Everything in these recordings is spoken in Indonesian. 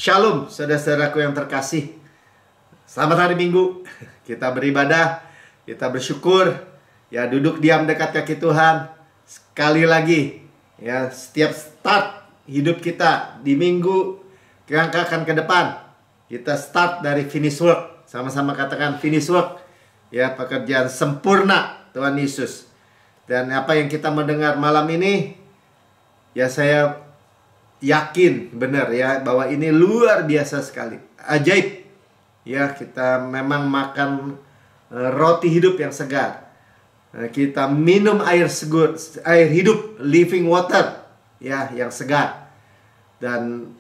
Shalom, saudara-saudaraku yang terkasih. Selamat hari Minggu. Kita beribadah, kita bersyukur, ya duduk diam dekat kaki Tuhan. Sekali lagi, ya setiap start hidup kita di minggu yang akan ke depan, kita start dari finish work. Sama-sama katakan finish work. Ya, pekerjaan sempurna Tuhan Yesus. Dan apa yang kita mendengar malam ini, ya saya yakin benar ya bahwa ini luar biasa sekali, ajaib ya. Kita memang makan roti hidup yang segar, kita minum air segar, air hidup, living water ya, yang segar dan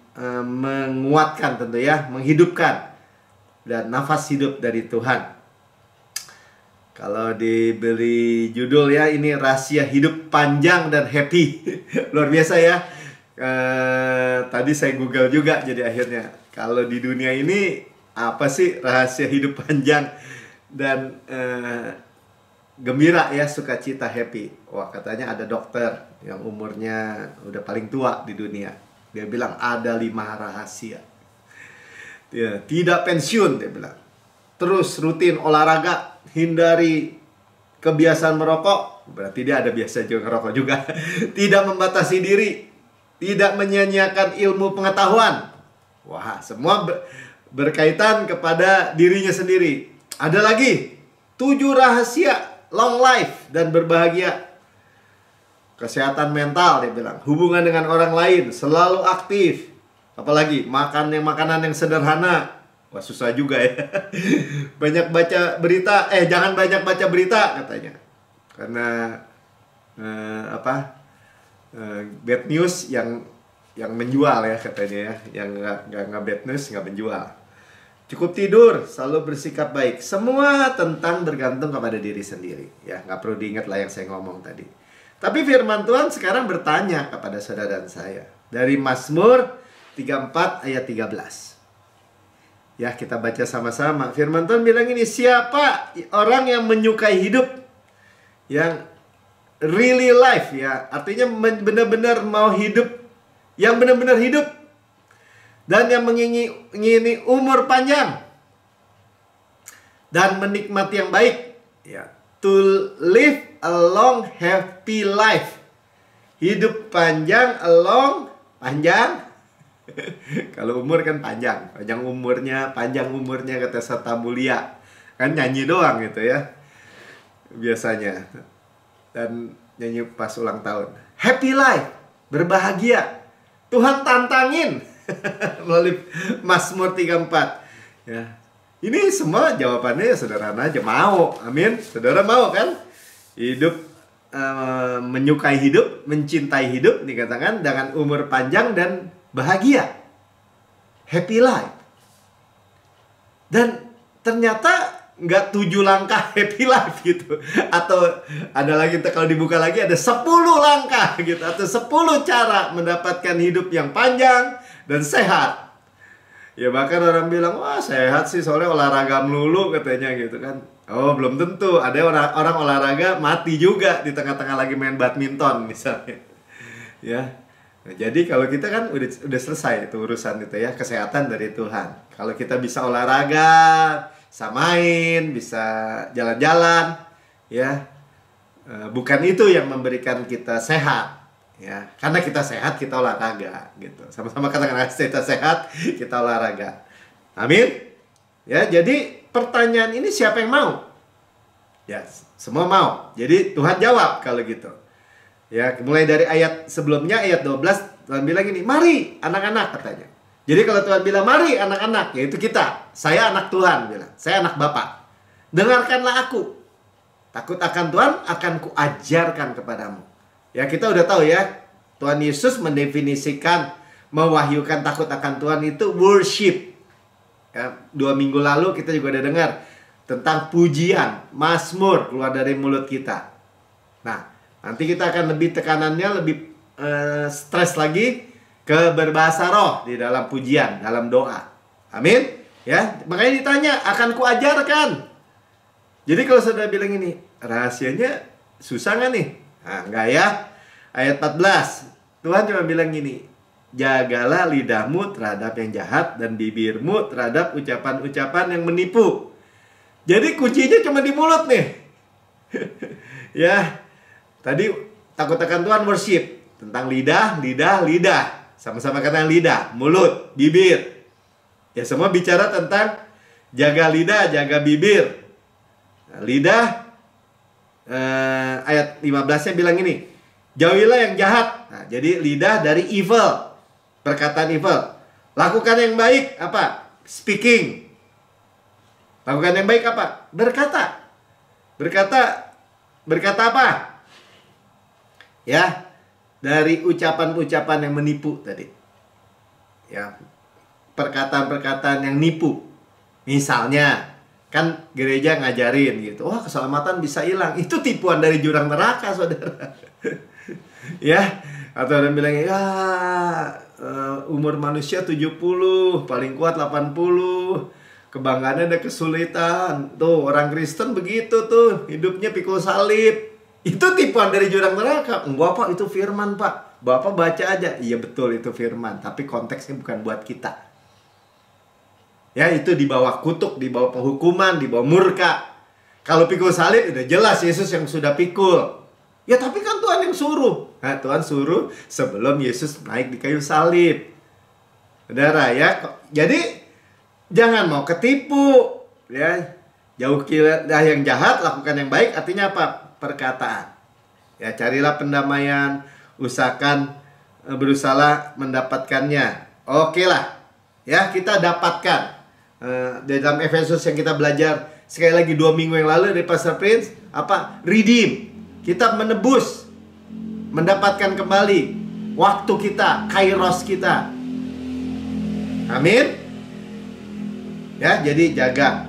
menguatkan tentu ya, menghidupkan dan nafas hidup dari Tuhan. Kalau diberi judul ya, ini rahasia hidup panjang dan happy. Luar biasa ya. Tadi saya Google juga, jadi akhirnya kalau di dunia ini apa sih rahasia hidup panjang dan gembira ya, sukacita, happy. Wah, katanya ada dokter yang umurnya udah paling tua di dunia. Dia bilang ada 5 rahasia. Dia tidak pensiun, dia bilang. Terus rutin olahraga, hindari kebiasaan merokok. Berarti dia ada biasa juga ngerokok juga. Tidak membatasi diri, tidak menyia-nyiakan ilmu pengetahuan. Wah, semua berkaitan kepada dirinya sendiri. Ada lagi 7 rahasia long life dan berbahagia. Kesehatan mental, dia bilang. Hubungan dengan orang lain, selalu aktif. Apalagi makanan yang sederhana. Wah, susah juga ya. Banyak baca berita, jangan banyak baca berita katanya. Karena bad news yang menjual ya katanya ya. Yang nggak bad news nggak menjual. Cukup tidur, selalu bersikap baik. Semua tentang bergantung kepada diri sendiri ya. Nggak perlu diingat lah yang saya ngomong tadi. Tapi firman Tuhan sekarang bertanya kepada saudara dan saya dari Mazmur 34 ayat 13. Ya, kita baca sama-sama. Firman Tuhan bilang ini, siapa orang yang menyukai hidup, yang really life ya, artinya benar-benar mau hidup, yang benar-benar hidup, dan yang mengingini umur panjang dan menikmati yang baik ya, to live a long happy life. Hidup panjang, panjang. Kalau umur kan panjang umurnya kata Serta Mulia. Kan nyanyi doang gitu ya biasanya. Dan nyanyi pas ulang tahun. Happy life, berbahagia. Tuhan tantangin melalui Mazmur 34. Ya. Ini semua jawabannya sederhana aja, mau. Amin. Saudara mau kan? Hidup, menyukai hidup, mencintai hidup, dikatakan dengan umur panjang dan bahagia. Happy life. Dan ternyata nggak 7 langkah happy life gitu. Atau ada lagi, kalau dibuka lagi ada 10 langkah gitu. Atau 10 cara mendapatkan hidup yang panjang dan sehat. Ya bahkan orang bilang, wah sehat sih soalnya olahraga melulu katanya gitu kan. Oh, belum tentu. Ada orang olahraga mati juga di tengah-tengah lagi main badminton misalnya. Ya. Nah, jadi kalau kita kan udah selesai itu urusan itu ya, kesehatan dari Tuhan. Kalau kita bisa olahraga, bisa main, bisa jalan-jalan, ya, bukan itu yang memberikan kita sehat, ya. Karena kita sehat, kita olahraga, gitu. Sama-sama katakan kita sehat, kita olahraga. Amin. Ya, jadi pertanyaan ini siapa yang mau? Ya, semua mau. Jadi Tuhan jawab kalau gitu. Ya, mulai dari ayat sebelumnya, ayat 12, Tuhan bilang gini, mari anak-anak katanya. Jadi kalau Tuhan bilang, mari anak-anak, yaitu kita. Saya anak Tuhan, bilang. Saya anak Bapa. Dengarkanlah aku. Takut akan Tuhan, akan kuajarkan kepadamu. Ya, kita udah tahu ya, Tuhan Yesus mendefinisikan, mewahyukan takut akan Tuhan itu worship. Ya, 2 minggu lalu kita juga udah dengar tentang pujian, mazmur keluar dari mulut kita. Nah, nanti kita akan lebih tekanannya, lebih stres lagi ke berbahasa roh di dalam pujian, dalam doa. Amin. Ya, makanya ditanya, akan kuajarkan. Jadi kalau saudara bilang ini, rahasianya susah nggak nih? Nah, enggak ya. Ayat 14, Tuhan cuma bilang gini, jagalah lidahmu terhadap yang jahat dan bibirmu terhadap ucapan-ucapan yang menipu. Jadi kuncinya cuma di mulut nih. Ya, tadi takut akan Tuhan worship tentang lidah. Sama-sama kata lidah, mulut, bibir. Ya, semua bicara tentang jaga lidah, jaga bibir. Nah, lidah, ayat 15-nya bilang ini, jauhilah yang jahat. Nah, jadi lidah dari evil, perkataan evil. Lakukan yang baik, apa? Speaking. Lakukan yang baik apa? Berkata. Berkata apa? Ya, dari ucapan-ucapan yang menipu tadi. Ya, perkataan-perkataan yang nipu. Misalnya, kan gereja ngajarin gitu, wah keselamatan bisa hilang. Itu tipuan dari jurang neraka, saudara. Ya, atau orang bilang, ya umur manusia 70, paling kuat 80. Kebanggaannya ada kesulitan. Tuh, orang Kristen begitu tuh, hidupnya pikul salib. Itu tipuan dari jurang neraka. Enggak, Pak, itu firman, Pak. Bapak baca aja. Iya, betul, itu firman. Tapi konteksnya bukan buat kita. Ya, itu di bawah kutuk, di bawah penghukuman, di bawah murka. Kalau pikul salib, udah jelas Yesus yang sudah pikul. Ya, tapi kan Tuhan yang suruh. Nah, Tuhan suruh sebelum Yesus naik di kayu salib. Saudara, ya. Jadi, jangan mau ketipu. Ya, jauhilah yang jahat, lakukan yang baik. Artinya apa? Perkataan. Ya, carilah pendamaian, usahakan berusaha mendapatkannya. Oke lah. Ya, kita dapatkan. Dalam Efesus yang kita belajar sekali lagi 2 minggu yang lalu dari Pastor Prince, apa? Redeem. Kita menebus, mendapatkan kembali waktu kita, kairos kita. Amin. Ya, jadi jaga.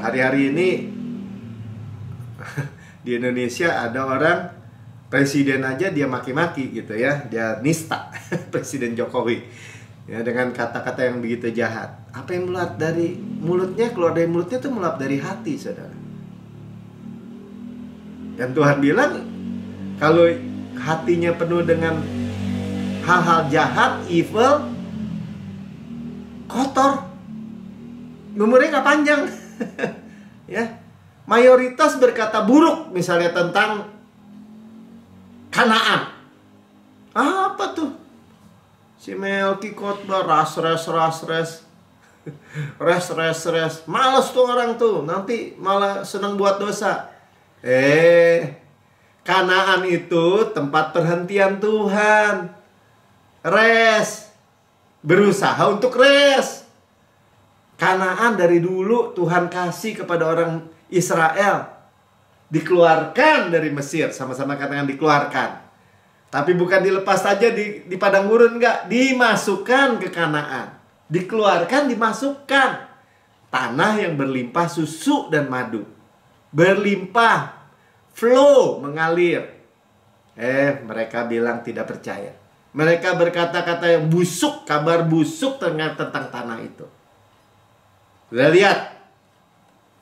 Hari-hari ini di Indonesia ada orang presiden aja dia maki-maki gitu ya, dia nista Presiden Jokowi. Ya, dengan kata-kata yang begitu jahat. Apa yang meluap dari mulutnya, keluar dari mulutnya itu meluap dari hati, saudara. Dan Tuhan bilang, kalau hatinya penuh dengan hal-hal jahat, evil, kotor, umurnya nggak panjang. Ya, mayoritas berkata buruk, misalnya tentang Kanaan. Apa tuh? Si Melki khotbah res. Males tuh orang tuh. Nanti malah senang buat dosa. Kanaan itu tempat perhentian Tuhan. Res. Berusaha untuk res. Kanaan dari dulu Tuhan kasih kepada orang Israel. Dikeluarkan dari Mesir. Sama-sama katakan dikeluarkan. Tapi bukan dilepas saja di padang gurun, enggak. Dimasukkan ke Kanaan. Dikeluarkan, dimasukkan. Tanah yang berlimpah susu dan madu. Berlimpah. Flow, mengalir. Mereka bilang tidak percaya. Mereka berkata-kata yang busuk, kabar busuk tentang tanah itu. Udah lihat?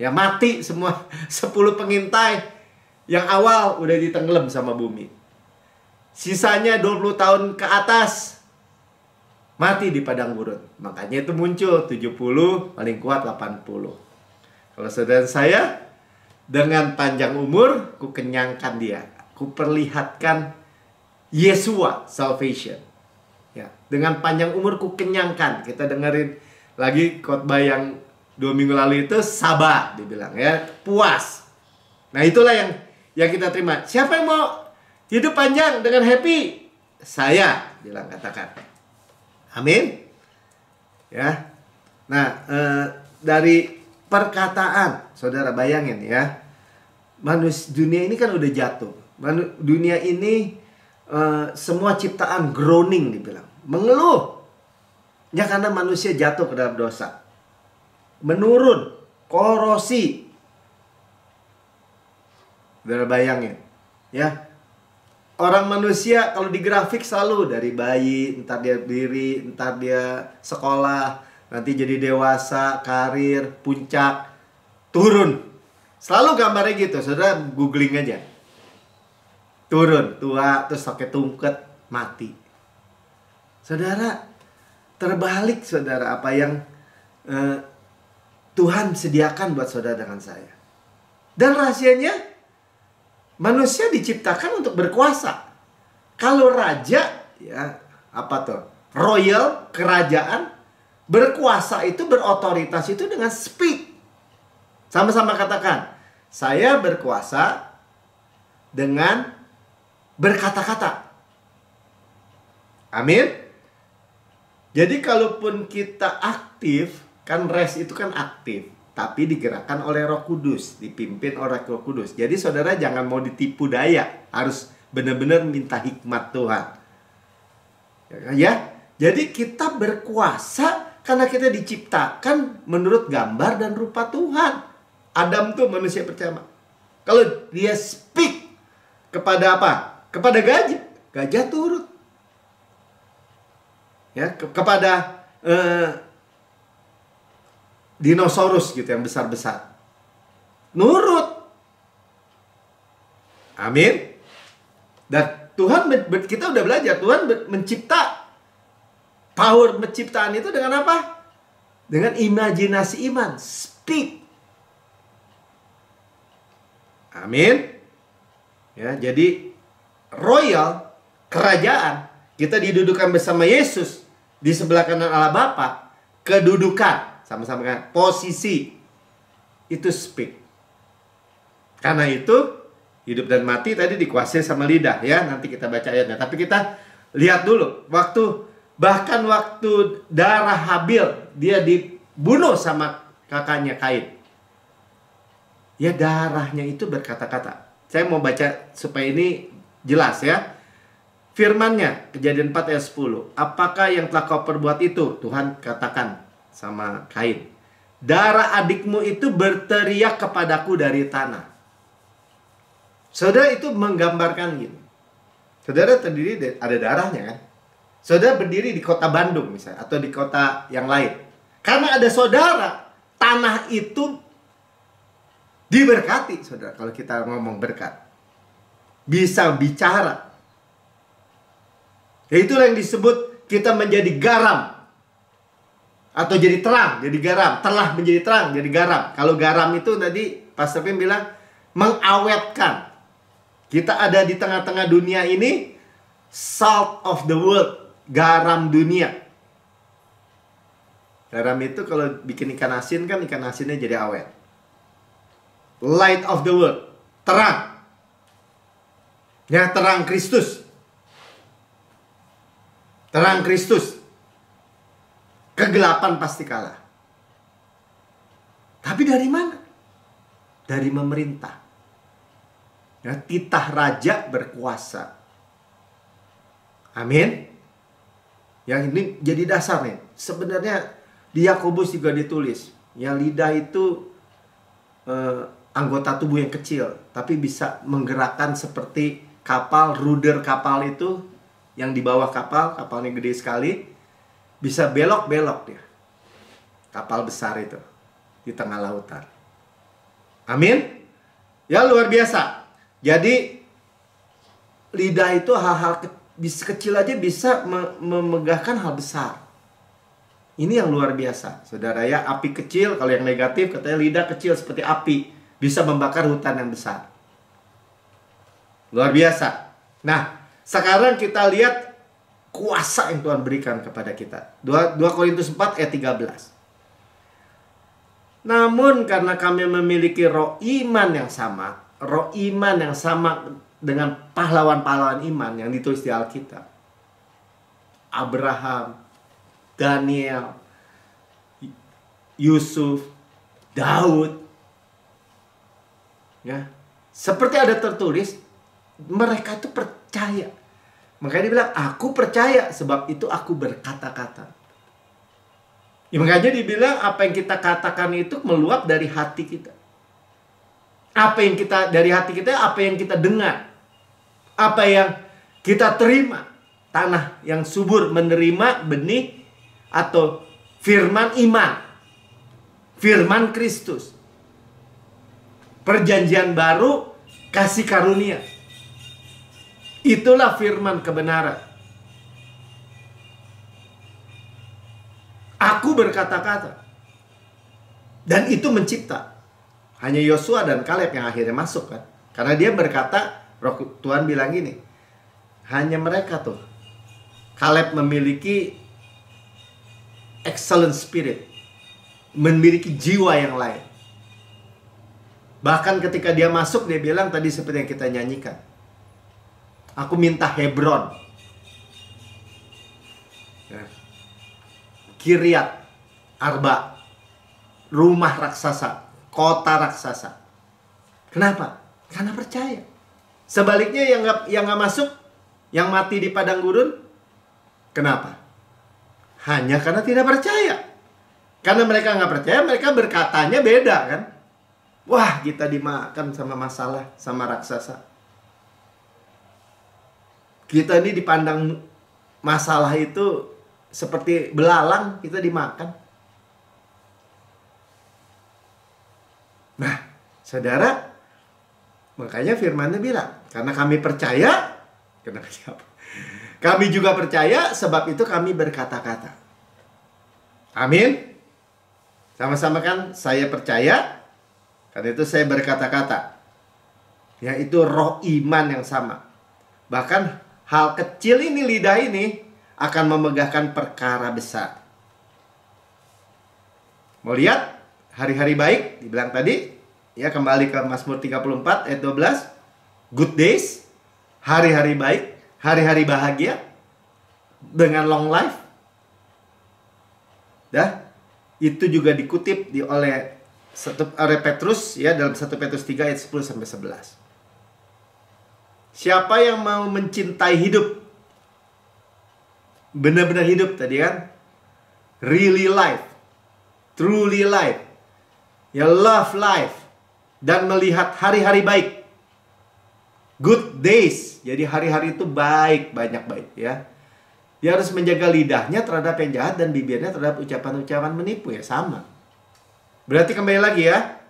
Ya mati semua 10 pengintai. Yang awal udah ditenggelam sama bumi. Sisanya 20 tahun ke atas mati di padang gurun. Makanya itu muncul 70, paling kuat 80. Kalau saudara saya, dengan panjang umur, ku kenyangkan dia. Ku perlihatkan Yesua salvation. Ya, dengan panjang umur ku kenyangkan. Kita dengerin lagi khotbah yang 2 minggu lalu itu, sabar dibilang ya, puas. Nah, itulah yang kita terima. Siapa yang mau hidup panjang dengan happy? Saya, bilang katakan. Amin. Ya. Nah, dari perkataan, saudara bayangin ya. Dunia ini kan udah jatuh. Dunia ini semua ciptaan groaning dibilang. Mengeluh. Ya karena manusia jatuh ke dalam dosa. Menurun, korosi. Saudara bayangin. Ya. Orang manusia kalau di grafik selalu dari bayi, entar dia diri, entar dia sekolah, nanti jadi dewasa, karir, puncak, turun. Selalu gambarnya gitu, saudara googling aja. Turun, tua, terus pakai tungket, mati. Saudara, terbalik saudara apa yang Tuhan sediakan buat saudara dengan saya. Dan rahasianya, manusia diciptakan untuk berkuasa. Kalau raja, ya apa tuh? Royal, kerajaan, berkuasa itu, berotoritas itu dengan speak. Sama-sama katakan, saya berkuasa dengan berkata-kata. Amin. Jadi kalaupun kita aktif, kan rest itu kan aktif, tapi digerakkan oleh Roh Kudus, dipimpin oleh Roh Kudus. Jadi saudara jangan mau ditipu daya, harus benar-benar minta hikmat Tuhan. Ya, jadi kita berkuasa karena kita diciptakan menurut gambar dan rupa Tuhan. Adam tuh manusia pertama. Kalau dia speak kepada apa? Kepada gajah, gajah turut. Ya, kepada dinosaurus gitu yang besar-besar, nurut. Amin. Dan Tuhan, kita udah belajar, Tuhan mencipta, power penciptaan itu dengan apa? Dengan imajinasi iman, speak. Amin. Ya, jadi royal, kerajaan, kita didudukan bersama Yesus di sebelah kanan Allah Bapa. Kedudukan, sama-sama kan, posisi itu speak. Karena itu hidup dan mati tadi dikuasai sama lidah, ya. Nanti kita baca ayatnya. Tapi kita lihat dulu bahkan waktu darah Habil, dia dibunuh sama kakaknya Kain. Ya, darahnya itu berkata-kata. Saya mau baca supaya ini jelas, ya. Firman-Nya, Kejadian 4 ayat 10. Apakah yang telah kau perbuat itu? Tuhan katakan sama Kain, darah adikmu itu berteriak kepadaku dari tanah. Saudara, itu menggambarkan gini. Saudara terdiri ada darahnya kan. Saudara berdiri di kota Bandung misalnya, atau di kota yang lain. Karena ada saudara, tanah itu diberkati. Saudara, kalau kita ngomong berkat, bisa bicara. Ya, itulah yang disebut kita menjadi garam. Atau jadi terang, jadi garam. Telah menjadi terang, jadi garam. Kalau garam itu tadi Pastor Pim bilang mengawetkan. Kita ada di tengah-tengah dunia ini, salt of the world, garam dunia. Garam itu kalau bikin ikan asin kan, ikan asinnya jadi awet. Light of the world, terang. Ya, terang Kristus. Terang Kristus. Kegelapan pasti kalah. Tapi dari mana? Dari memerintah. Ya, titah raja berkuasa. Amin. Yang ini jadi dasar nih. Sebenarnya di Yakobus juga ditulis, ya, lidah itu anggota tubuh yang kecil, tapi bisa menggerakkan seperti kapal, rudder kapal itu yang di bawah kapal, kapalnya gede sekali. Bisa belok-belok dia. Kapal besar itu di tengah lautan. Amin. Ya, luar biasa. Jadi lidah itu hal-hal kecil aja bisa memegahkan hal besar. Ini yang luar biasa, saudara ya. Api kecil, kalau yang negatif katanya lidah kecil seperti api, bisa membakar hutan yang besar. Luar biasa. Nah, sekarang kita lihat kuasa yang Tuhan berikan kepada kita. 2 Korintus 4 ayat 13. Namun karena kami memiliki roh iman yang sama, roh iman yang sama dengan pahlawan-pahlawan iman yang ditulis di Alkitab. Abraham, Daniel, Yusuf, Daud. Ya, seperti ada tertulis, mereka itu percaya. Makanya dia bilang, aku percaya, sebab itu aku berkata-kata. Ya, makanya dibilang apa yang kita katakan itu meluap dari hati kita. Apa yang kita dari hati kita, apa yang kita dengar, apa yang kita terima. Tanah yang subur menerima benih atau firman iman, firman Kristus, perjanjian baru, kasih karunia. Itulah firman kebenaran. baru berkata-kata. Dan itu mencipta. Hanya Yosua dan Kaleb yang akhirnya masuk kan. Karena dia berkata, Roh Tuhan bilang gini, hanya mereka tuh. Kaleb memiliki excellent spirit, memiliki jiwa yang lain. Bahkan ketika dia masuk, dia bilang tadi seperti yang kita nyanyikan, aku minta Hebron, Kiryat Arba, rumah raksasa, kota raksasa. Kenapa? Karena percaya. Sebaliknya yang nggak masuk, yang mati di padang gurun, kenapa? Hanya karena tidak percaya. Karena mereka nggak percaya, mereka berkatanya beda kan. Wah, kita dimakan sama masalah, sama raksasa. Kita ini dipandang masalah itu seperti belalang, kita dimakan. Nah, saudara, makanya firman-Nya bilang, karena kami percaya, kenapa siapa? Kami juga percaya, sebab itu kami berkata-kata. Amin. Sama-sama kan, saya percaya, karena itu saya berkata-kata. Yaitu roh iman yang sama. Bahkan hal kecil ini, lidah ini, akan memegahkan perkara besar. Mau lihat hari-hari baik, dibilang tadi, ya kembali ke Mazmur 34 ayat 12. Good days, hari-hari baik, hari-hari bahagia dengan long life. Itu juga dikutip oleh Petrus ya dalam 1 Petrus 3 ayat 10 sampai 11. Siapa yang mau mencintai hidup, benar-benar hidup tadi kan, really life, truly life, ya love life, dan melihat hari-hari baik, good days. Jadi hari-hari itu baik, banyak baik ya. Dia harus menjaga lidahnya terhadap yang jahat dan bibirnya terhadap ucapan-ucapan menipu ya, sama. Berarti kembali lagi ya.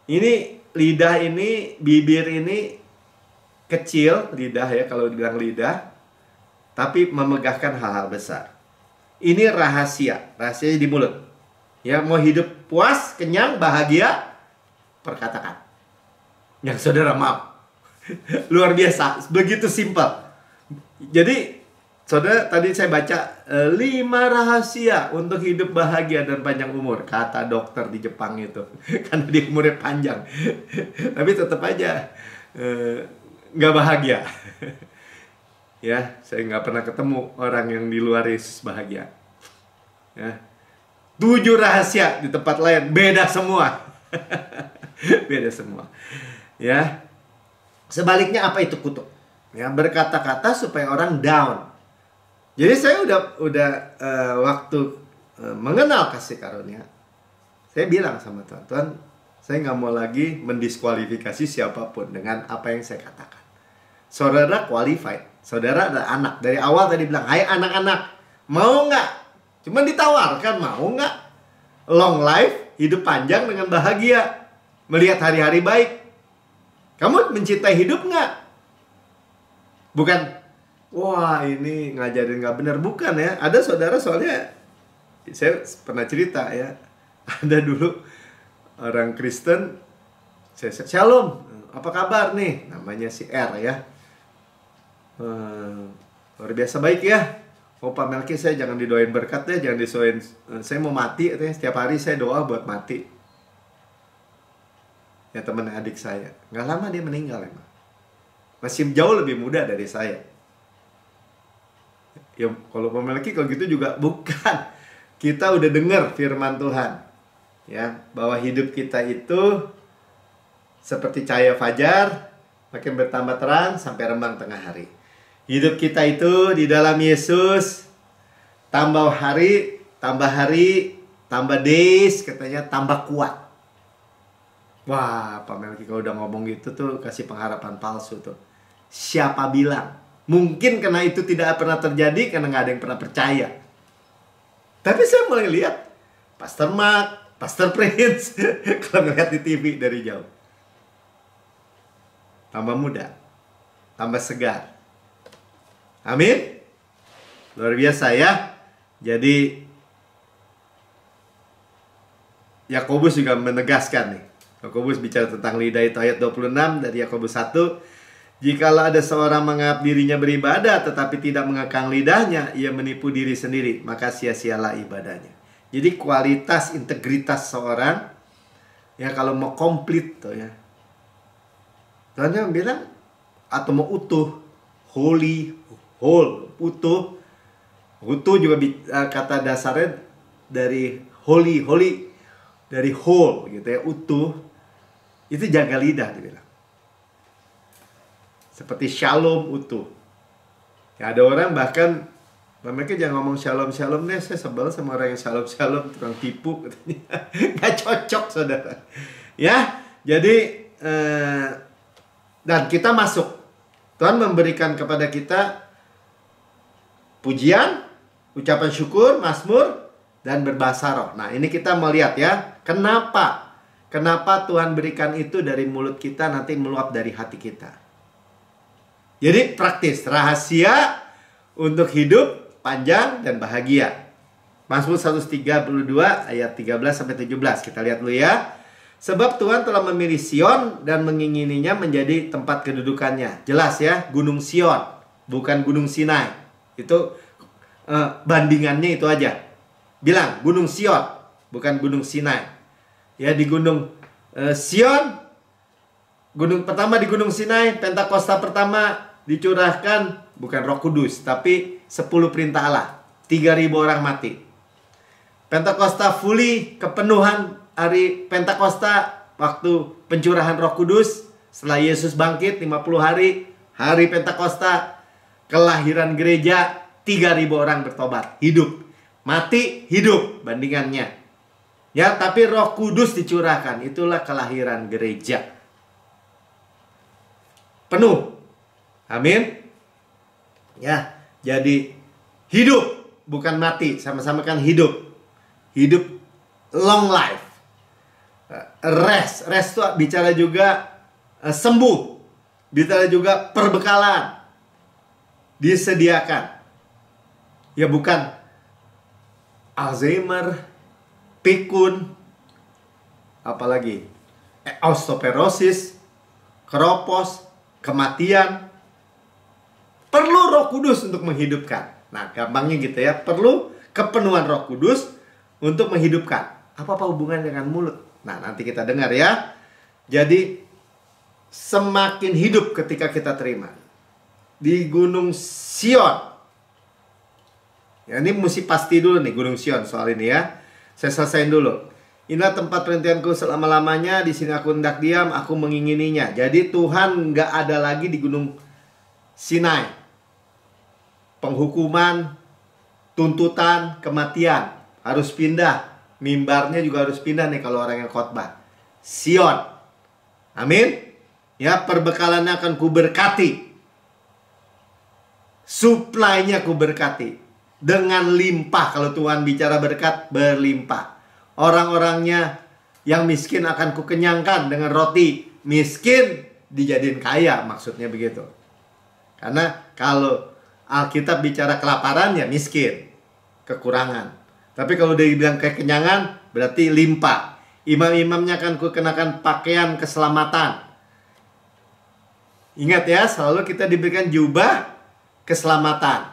Ini lidah ini, bibir ini kecil, lidah ya kalau dibilang lidah, tapi memegahkan hal-hal besar. Ini rahasia, rahasianya di mulut. Ya, mau hidup puas, kenyang, bahagia, perkatakan yang saudara mau. Luar biasa, begitu simpel. Jadi saudara, tadi saya baca 5 rahasia untuk hidup bahagia dan panjang umur, kata dokter di Jepang itu. Karena dia umurnya panjang. Tapi tetap aja nggak bahagia. Ya, saya nggak pernah ketemu orang yang di luar Yesus bahagia. Ya. 7 rahasia di tempat lain beda semua. Beda semua. Ya. Sebaliknya apa itu kutuk? Ya, berkata-kata supaya orang down. Jadi saya udah waktu mengenal kasih karunia, saya bilang sama Tuhan, Tuhan, saya nggak mau lagi mendiskualifikasi siapapun dengan apa yang saya katakan. Saudara qualified, saudara ada anak. Dari awal tadi bilang, hai anak-anak, mau nggak? Cuma ditawarkan, mau nggak? Long life, hidup panjang dengan bahagia, melihat hari-hari baik. Kamu mencintai hidup nggak? Bukan, wah ini ngajarin nggak benar. Bukan ya. Ada saudara soalnya, saya pernah cerita ya. Ada dulu orang Kristen, saya shalom, apa kabar nih? Namanya si R ya. Luar biasa baik ya. Oh Pak Melki, saya jangan didoain berkat deh, jangan disoin. Saya mau mati, setiap hari saya doa buat mati. Ya teman adik saya, nggak lama dia meninggal emang. Masih jauh lebih muda dari saya. Ya kalau memiliki kalau gitu juga bukan. Kita udah dengar firman Tuhan, ya bahwa hidup kita itu seperti cahaya fajar, makin bertambah terang sampai rembang tengah hari. Hidup kita itu di dalam Yesus, tambah hari, tambah days, katanya tambah kuat. Wah, Pak Melki kalau udah ngomong gitu tuh kasih pengharapan palsu tuh. Siapa bilang? Mungkin karena itu tidak pernah terjadi karena nggak ada yang pernah percaya. Tapi saya mulai lihat Pastor Mark, Pastor Prince kalau ngeliat di TV dari jauh. Tambah muda, tambah segar. Amin. Luar biasa ya. Jadi Yakobus juga menegaskan nih. Yakobus bicara tentang lidah itu ayat 26 dari Yakobus 1. Jikalau ada seorang menganggap dirinya beribadah tetapi tidak mengekang lidahnya, ia menipu diri sendiri, maka sia-sialah ibadahnya. Jadi kualitas integritas seorang, ya kalau mau komplit tuh ya, Tuhan bilang atau mau utuh, holy, whole, utuh. Utuh juga kata dasarnya dari holy, dari whole gitu ya, utuh. Itu jaga lidah dibilang. Seperti shalom utuh. Ya, ada orang bahkan mereka jangan ngomong shalom deh, saya sebel sama orang yang shalom tukang tipu katanya. Gak cocok saudara. Ya, jadi dan kita masuk. Tuhan memberikan kepada kita pujian, ucapan syukur, mazmur, dan berbahasa roh. Nah, ini kita melihat ya, kenapa Tuhan berikan itu dari mulut kita, nanti meluap dari hati kita. Jadi praktis, rahasia untuk hidup panjang dan bahagia. Mazmur 132 ayat 13-17. Kita lihat dulu ya. Sebab Tuhan telah memilih Sion dan mengingininya menjadi tempat kedudukannya. Jelas ya, Gunung Sion, bukan Gunung Sinai. Itu bandingannya itu aja. Bilang Gunung Sion, bukan Gunung Sinai. Ya, di Gunung Sion, gunung pertama di Gunung Sinai, Pentakosta pertama dicurahkan bukan Roh Kudus, tapi 10 perintah Allah. 3.000 orang mati. Pentakosta fully, kepenuhan hari Pentakosta, waktu pencurahan Roh Kudus setelah Yesus bangkit 50 hari, hari Pentakosta, kelahiran gereja, 3.000 orang bertobat, hidup. Mati, hidup bandingannya. Ya, tapi Roh Kudus dicurahkan, itulah kelahiran gereja. Penuh. Amin. Ya, jadi hidup bukan mati, sama-sama kan hidup. Hidup long life. Rest itu bicara juga sembuh. Bicara juga perbekalan. Disediakan. Ya, bukan Alzheimer, pikun, apalagi osteoporosis, keropos, kematian. Perlu Roh Kudus untuk menghidupkan. Nah, gampangnya gitu ya, perlu kepenuhan Roh Kudus untuk menghidupkan. Apa hubungan dengan mulut? Nah, nanti kita dengar ya. Jadi semakin hidup ketika kita terima. Di Gunung Sion. Ya, ini mesti pasti dulu nih Gunung Sion soal ini ya. Saya selesaiin dulu. Inilah tempat perhentianku selama-lamanya, di sini aku hendak diam, aku mengingininya. Jadi Tuhan nggak ada lagi di Gunung Sinai. Penghukuman, tuntutan, kematian harus pindah. Mimbarnya juga harus pindah nih kalau orang yang khotbah. Sion. Amin. Ya, perbekalannya akan kuberkati. Supply-nya kuberkati. Dengan limpah. Kalau Tuhan bicara berkat, berlimpah. Orang-orangnya yang miskin akan kukenyangkan dengan roti. Miskin dijadiin kaya, maksudnya begitu. Karena kalau Alkitab bicara kelaparan, ya miskin, kekurangan. Tapi kalau dia bilang kekenyangan, berarti limpah. Imam-imamnya akan kukenakan pakaian keselamatan. Ingat ya, selalu kita diberikan jubah keselamatan.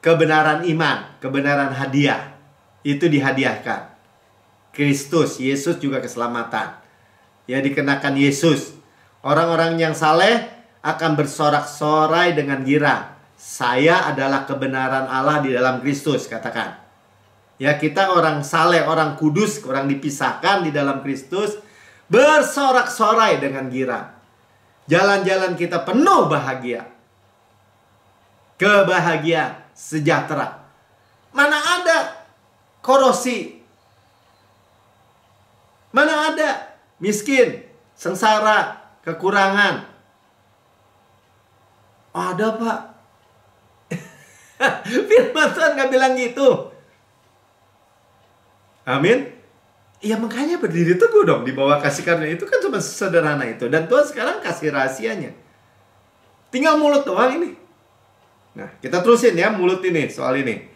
Kebenaran iman, kebenaran hadiah. Itu dihadiahkan. Kristus, Yesus juga keselamatan. Ya, dikenakan Yesus. Orang-orang yang saleh akan bersorak-sorai dengan girang. Saya adalah kebenaran Allah di dalam Kristus, katakan. Ya, kita orang saleh, orang kudus, orang dipisahkan di dalam Kristus, bersorak-sorai dengan girang. Jalan-jalan kita penuh bahagia. Kebahagiaan, sejahtera. Mana ada korosi? Mana ada miskin, sengsara, kekurangan? Ada, Pak. Firman Tuhan gak bilang gitu. Amin. Ya, makanya berdiri teguh dong di bawah kasih karunia itu kan cuma sederhana itu. Dan Tuhan sekarang kasih rahasianya. Tinggal mulut doang ini. Nah, kita terusin ya mulut ini, soal ini.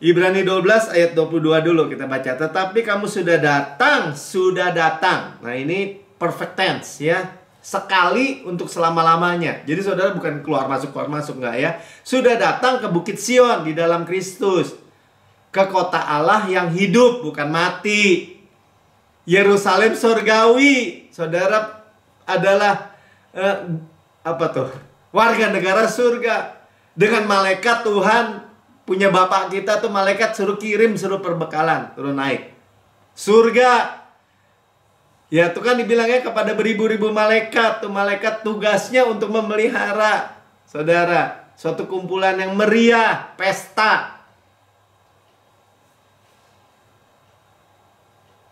Ibrani 12 ayat 22 dulu kita baca. Tetapi kamu sudah datang, sudah datang. Nah ini perfect tense ya. Sekali untuk selama-lamanya. Jadi saudara bukan keluar masuk enggak ya. Sudah datang ke Bukit Sion di dalam Kristus. Ke kota Allah yang hidup bukan mati. Yerusalem surgawi. Saudara adalah warga negara surga. Dengan malaikat Tuhan punya Bapak kita tuh malaikat suruh kirim, suruh perbekalan, turun naik. Surga. Ya itu kan dibilangnya kepada beribu-ribu malaikat. Tuh malaikat tugasnya untuk memelihara. Saudara, suatu kumpulan yang meriah, pesta.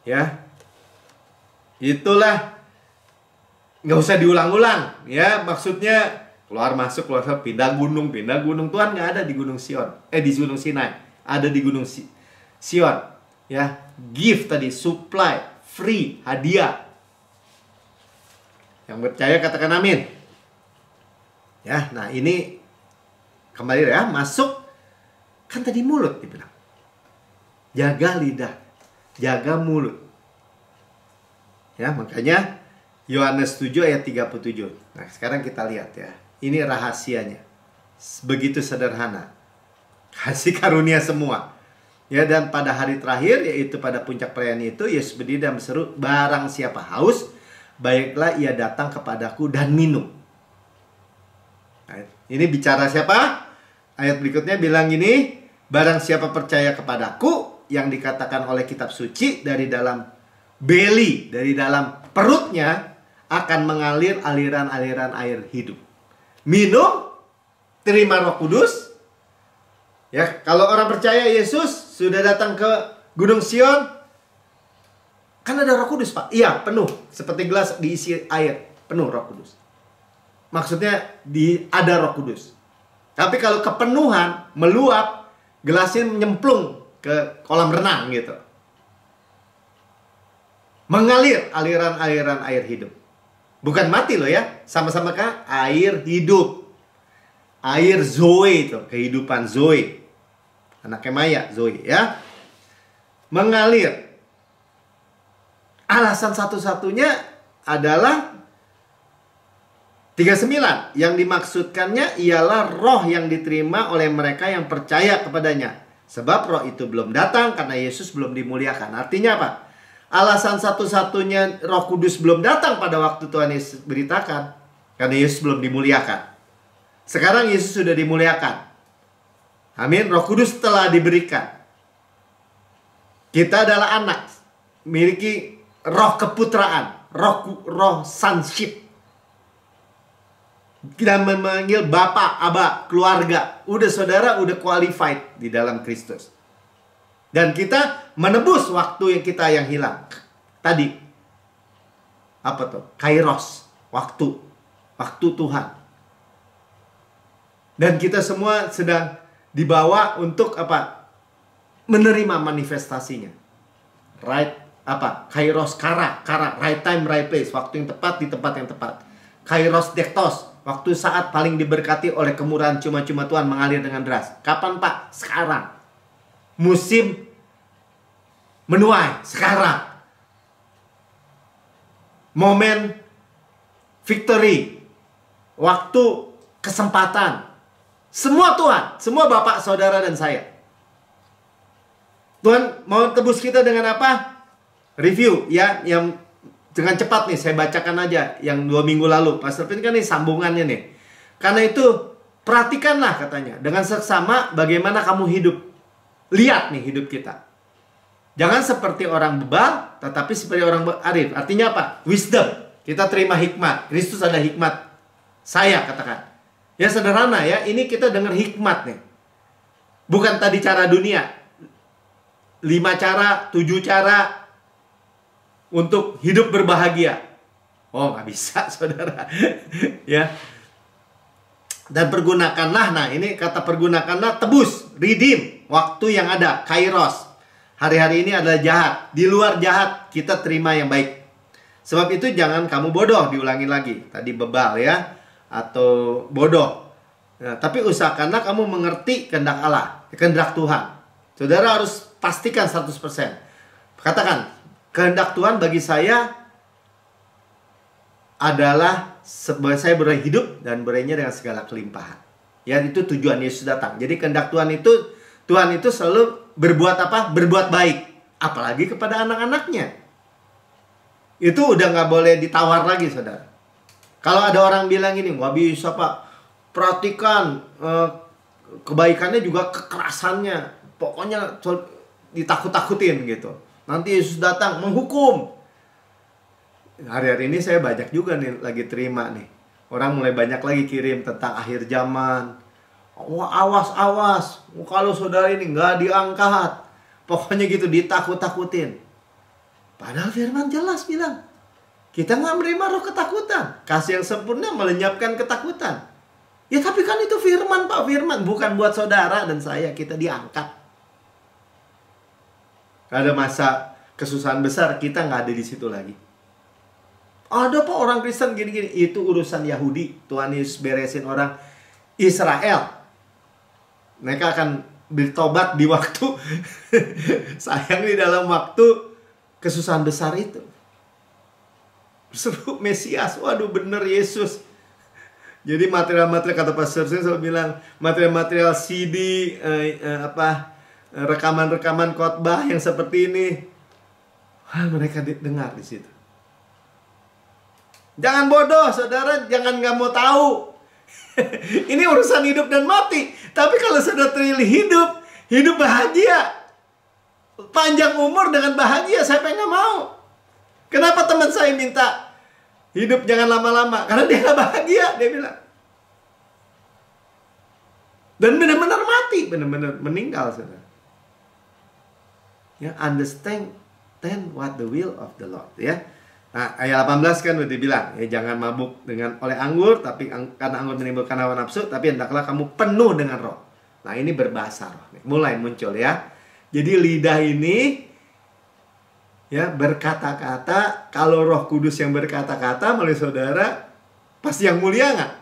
Ya. Itulah. Nggak usah diulang-ulang. Ya, maksudnya keluar masuk pindah gunung. Tuhan nggak ada di Gunung Sion, di Gunung Sinai, ada di Gunung Sion. Ya, gift tadi, supply, free, hadiah. Yang percaya katakan amin. Ya, nah ini kembali ya, masuk kan tadi mulut dibilang. Jaga lidah, jaga mulut. Ya, makanya Yohanes 7 ayat 37. Nah, sekarang kita lihat ya. Ini rahasianya. Begitu sederhana. Kasih karunia semua. Ya, dan pada hari terakhir, yaitu pada puncak perayaan itu, Yesus berdiri dan berseru, barang siapa haus, baiklah ia datang kepadaku dan minum. Nah, ini bicara siapa? Ayat berikutnya bilang gini, barang siapa percaya kepadaku, yang dikatakan oleh kitab suci, dari dalam belly, dari dalam perutnya, akan mengalir aliran-aliran air hidup. Minum, terima Roh Kudus. Ya, kalau orang percaya Yesus sudah datang ke Gunung Sion, kan ada Roh Kudus, Pak. Iya, penuh. Seperti gelas diisi air, penuh Roh Kudus. Maksudnya ada Roh Kudus. Tapi kalau kepenuhan meluap, gelasnya nyemplung ke kolam renang gitu. Mengalir aliran-aliran air hidup. Bukan mati loh ya. Sama-sama kan air hidup. Air Zoe itu. Kehidupan Zoe. Anaknya Maya, Zoe ya. Mengalir. Alasan satu-satunya adalah 39. Yang dimaksudkannya ialah roh yang diterima oleh mereka yang percaya kepadanya. Sebab roh itu belum datang karena Yesus belum dimuliakan. Artinya apa? Alasan satu-satunya Roh Kudus belum datang pada waktu Tuhan Yesus beritakan karena Yesus belum dimuliakan. Sekarang Yesus sudah dimuliakan. Amin. Roh Kudus telah diberikan. Kita adalah anak, memiliki roh keputraan, roh sonship. Kita memanggil Bapak, Aba, keluarga. Udah saudara, udah qualified di dalam Kristus. Dan kita menebus waktu yang kita yang hilang. Tadi. Apa tuh? Kairos. Waktu. Waktu Tuhan. Dan kita semua sedang dibawa untuk apa? Menerima manifestasinya. Right. Apa? Kairos, kara. Right time, right place. Waktu yang tepat di tempat yang tepat. Kairos dektos. Waktu saat paling diberkati oleh kemurahan cuma-cuma Tuhan mengalir dengan deras. Kapan Pak? Sekarang. Musim menuai sekarang. Momen victory. Waktu kesempatan. Semua Tuhan, semua Bapak, Saudara dan saya. Tuhan mau tebus kita dengan apa? Review ya, yang dengan cepat nih saya bacakan aja yang 2 minggu lalu. Pastor Pin kan nih sambungannya nih. Karena itu perhatikanlah katanya dengan seksama bagaimana kamu hidup. Lihat nih hidup kita. Jangan seperti orang bebal, tetapi seperti orang arif. Artinya apa? Wisdom. Kita terima hikmat. Kristus ada hikmat. Saya katakan. Ya sederhana ya. Ini kita dengar hikmat nih. Bukan tadi cara dunia. 5 cara, 7 cara untuk hidup berbahagia. Oh, nggak bisa, saudara. Ya. Dan pergunakanlah. Nah, ini kata pergunakanlah tebus, redeem. Waktu yang ada, kairos. Hari-hari ini adalah jahat. Di luar jahat, kita terima yang baik. Sebab itu jangan kamu bodoh. Diulangi lagi. Tadi bebal ya. Atau bodoh. Nah, tapi usahakanlah kamu mengerti kehendak Allah. Kehendak Tuhan. Saudara harus pastikan 100%. Katakan, kehendak Tuhan bagi saya adalah saya beroleh hidup dan berolehnya dengan segala kelimpahan. Ya, itu tujuan Yesus datang. Jadi kehendak Tuhan itu selalu berbuat apa? Berbuat baik. Apalagi kepada anak-anaknya. Itu udah nggak boleh ditawar lagi, saudara. Kalau ada orang bilang ini, wah bisa pak, perhatikan kebaikannya juga kekerasannya. Pokoknya ditakut-takutin gitu. Nanti Yesus datang menghukum. Hari-hari ini saya banyak juga nih lagi terima nih. Orang mulai banyak lagi kirim tentang akhir zaman. Wah, awas. Kalau saudara ini nggak diangkat. Pokoknya gitu, ditakut-takutin. Padahal firman jelas bilang, kita nggak menerima roh ketakutan. Kasih yang sempurna melenyapkan ketakutan. Ya tapi kan itu firman pak, firman. Bukan buat saudara dan saya, kita diangkat. Ada masa kesusahan besar, kita nggak ada di situ lagi. Ada pak orang Kristen gini-gini. Itu urusan Yahudi. Tuhan Yesus beresin orang Israel. Mereka akan bertobat di waktu sayang di dalam waktu kesusahan besar itu. Seru Mesias. Waduh bener Yesus. Jadi material-material, kata Pastor saya selalu bilang, material-material CD, rekaman-rekaman khotbah yang seperti ini, mereka dengar di situ. Jangan bodoh, saudara, jangan nggak mau tahu. Ini urusan hidup dan mati. Tapi kalau sudah terpilih hidup bahagia, panjang umur dengan bahagia, siapa yang nggak mau? Kenapa teman saya minta hidup jangan lama-lama? Karena dia nggak bahagia, dia bilang. Dan benar-benar mati, benar-benar meninggal, saudara. Ya, understand what the will of the Lord, ya. Nah, ayat 18 kan udah dibilang, ya jangan mabuk oleh anggur, tapi karena anggur menimbulkan hawa nafsu, tapi hendaklah kamu penuh dengan roh. Nah, ini berbahasa roh. Mulai muncul ya. Jadi lidah ini ya berkata-kata. Kalau Roh Kudus yang berkata-kata melalui saudara, pasti yang mulia nggak?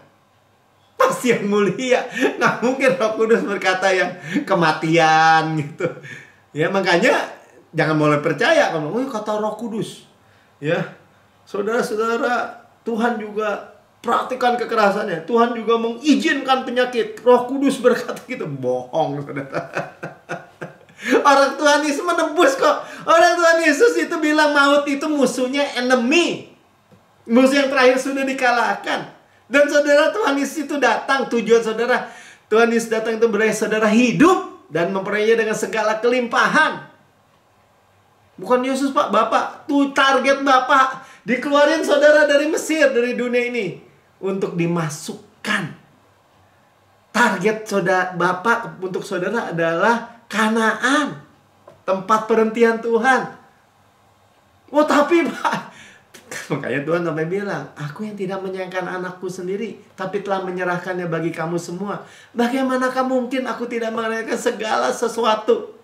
Pasti yang mulia. Nggak mungkin Roh Kudus berkata yang kematian gitu. Ya makanya jangan mulai percaya kalau kata Roh Kudus. Ya, saudara-saudara, Tuhan juga praktikan kekerasannya. Tuhan juga mengizinkan penyakit. Roh Kudus berkata gitu. Bohong, saudara. Orang Tuhan Yesus menebus kok. Orang Tuhan Yesus itu bilang maut itu musuhnya, enemy. Musuh yang terakhir sudah dikalahkan. Dan saudara, Tuhan Yesus itu datang. Tujuan saudara, Tuhan Yesus datang itu berarti saudara hidup dan memperolehnya dengan segala kelimpahan. Bukan Yesus pak, Bapak. Tuh target Bapak. Dikeluarin saudara dari Mesir, dari dunia ini. Untuk dimasukkan. Target saudara Bapak untuk saudara adalah Kanaan. Tempat perhentian Tuhan. Oh tapi pak. Makanya Tuhan sampai bilang, aku yang tidak menyayangkan anakku sendiri, tapi telah menyerahkannya bagi kamu semua. Bagaimanakah mungkin aku tidak mengerjakan segala sesuatu?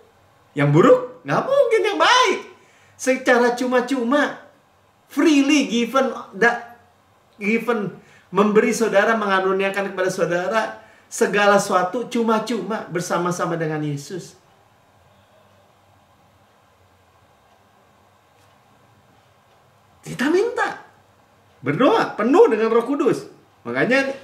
Yang buruk? Nggak mungkin, yang baik. Secara cuma-cuma. Freely given. Memberi saudara, mengaruniakan kepada saudara segala sesuatu cuma-cuma bersama-sama dengan Yesus. Kita minta. Berdoa penuh dengan Roh Kudus. Makanya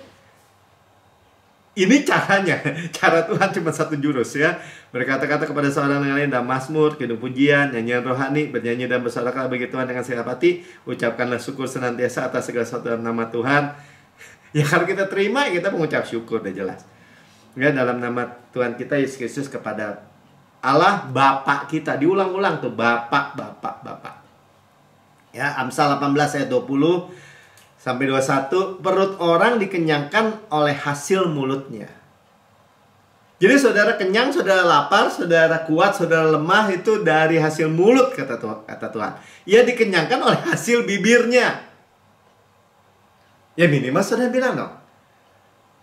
ini caranya. Cara Tuhan cuma satu jurus ya. Berkata-kata kepada seorang yang lain dalam mazmur, kidung pujian, nyanyian rohani, bernyanyi dan bersorak bagi Tuhan dengan segala hati. Ucapkanlah syukur senantiasa atas segala sesuatu dalam nama Tuhan. Ya kalau kita terima, kita mengucap syukur, udah jelas. Ya, dalam nama Tuhan kita Yesus Kristus kepada Allah Bapa kita. Diulang-ulang tuh, Bapa. Ya, Amsal 18 ayat 20 sampai 21, perut orang dikenyangkan oleh hasil mulutnya. Jadi saudara kenyang, saudara lapar, saudara kuat, saudara lemah itu dari hasil mulut, kata Tuhan. Ia dikenyangkan oleh hasil bibirnya. Ya minimal saudara bilang dong,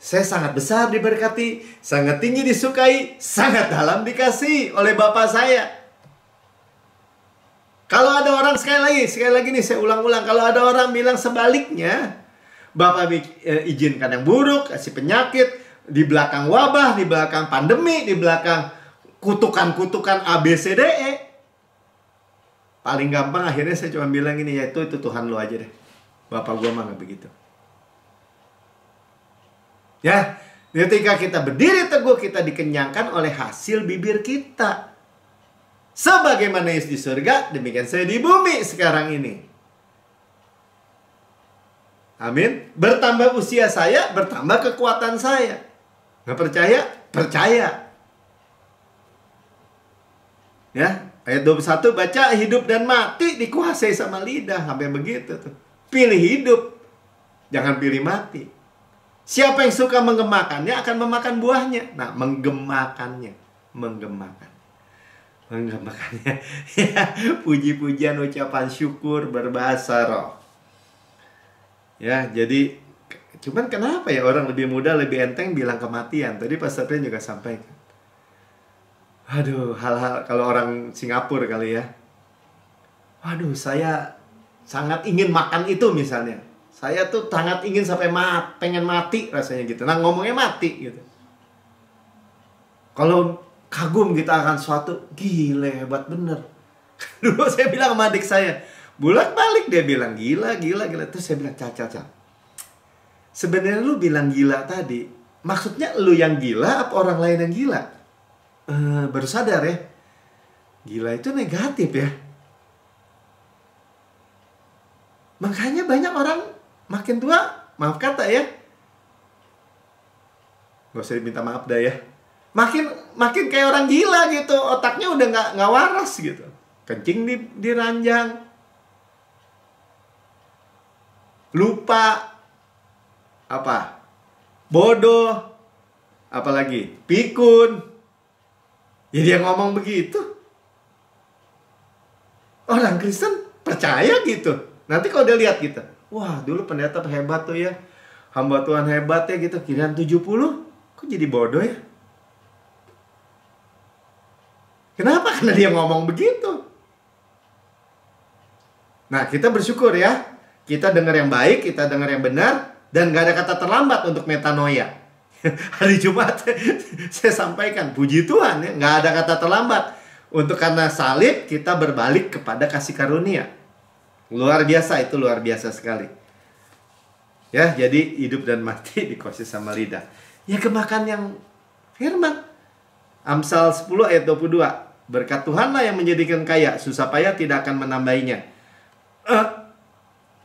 saya sangat besar diberkati, sangat tinggi disukai, sangat dalam dikasihi oleh Bapa saya. Kalau ada orang, sekali lagi nih saya ulang-ulang, kalau ada orang bilang sebaliknya, Bapak izinkan yang buruk, kasih penyakit, di belakang wabah, di belakang pandemi, di belakang kutukan-kutukan A, B, C, D, E. Paling gampang akhirnya saya cuma bilang gini, ya itu Tuhan lu aja deh. Bapak gua mah nggak begitu. Ya, ketika kita berdiri teguh, kita dikenyangkan oleh hasil bibir kita. Sebagaimana Yesus di surga, demikian saya di bumi sekarang ini. Amin. Bertambah usia saya, bertambah kekuatan saya. Nggak percaya? Percaya. Ya, ayat 21 baca, hidup dan mati dikuasai sama lidah. Sampai begitu tuh. Pilih hidup, jangan pilih mati. Siapa yang suka menggemakannya akan memakan buahnya. Nah, menggemakannya. Menggemakannya. Ya, puji-pujian, ucapan syukur, berbahasa roh. Ya, jadi cuman kenapa ya orang lebih muda, lebih enteng bilang kematian? Tadi Pastor Pen juga sampaikan. Aduh, hal-hal kalau orang Singapura kali ya. Waduh, saya sangat ingin makan itu misalnya. Saya tuh sangat ingin sampai pengen mati rasanya gitu. Nah, ngomongnya mati gitu. Kalau kagum kita akan suatu, gila hebat bener. Dulu saya bilang sama adik saya, bolak-balik dia bilang gila. Terus saya bilang, Caca. Sebenarnya lu bilang gila tadi, maksudnya lu yang gila apa orang lain yang gila? Baru sadar ya, gila itu negatif ya. Makanya banyak orang makin tua, maaf kata ya, gak usah diminta maaf dah ya, makin kayak orang gila gitu, otaknya udah nggak waras gitu, kencing di ranjang, lupa, apa, bodoh, apalagi pikun, ya dia ngomong begitu. Orang Kristen percaya gitu, nanti kalau dia lihat gitu, wah dulu pendeta hebat tuh ya, hamba Tuhan hebat ya gitu, kirain 70, kok jadi bodoh ya? Kenapa? Karena dia ngomong begitu. Nah, kita bersyukur ya, kita dengar yang baik, kita dengar yang benar, dan gak ada kata terlambat untuk metanoia. Hari Jumat saya sampaikan, puji Tuhan ya, gak ada kata terlambat. Untuk karena salib, kita berbalik kepada kasih karunia. Luar biasa, itu luar biasa sekali. Ya, jadi hidup dan mati dikuasai sama lidah. Ya, kemakan yang firman. Amsal 10 ayat 22. Berkat Tuhanlah yang menjadikan kaya, susah payah tidak akan menambahinya.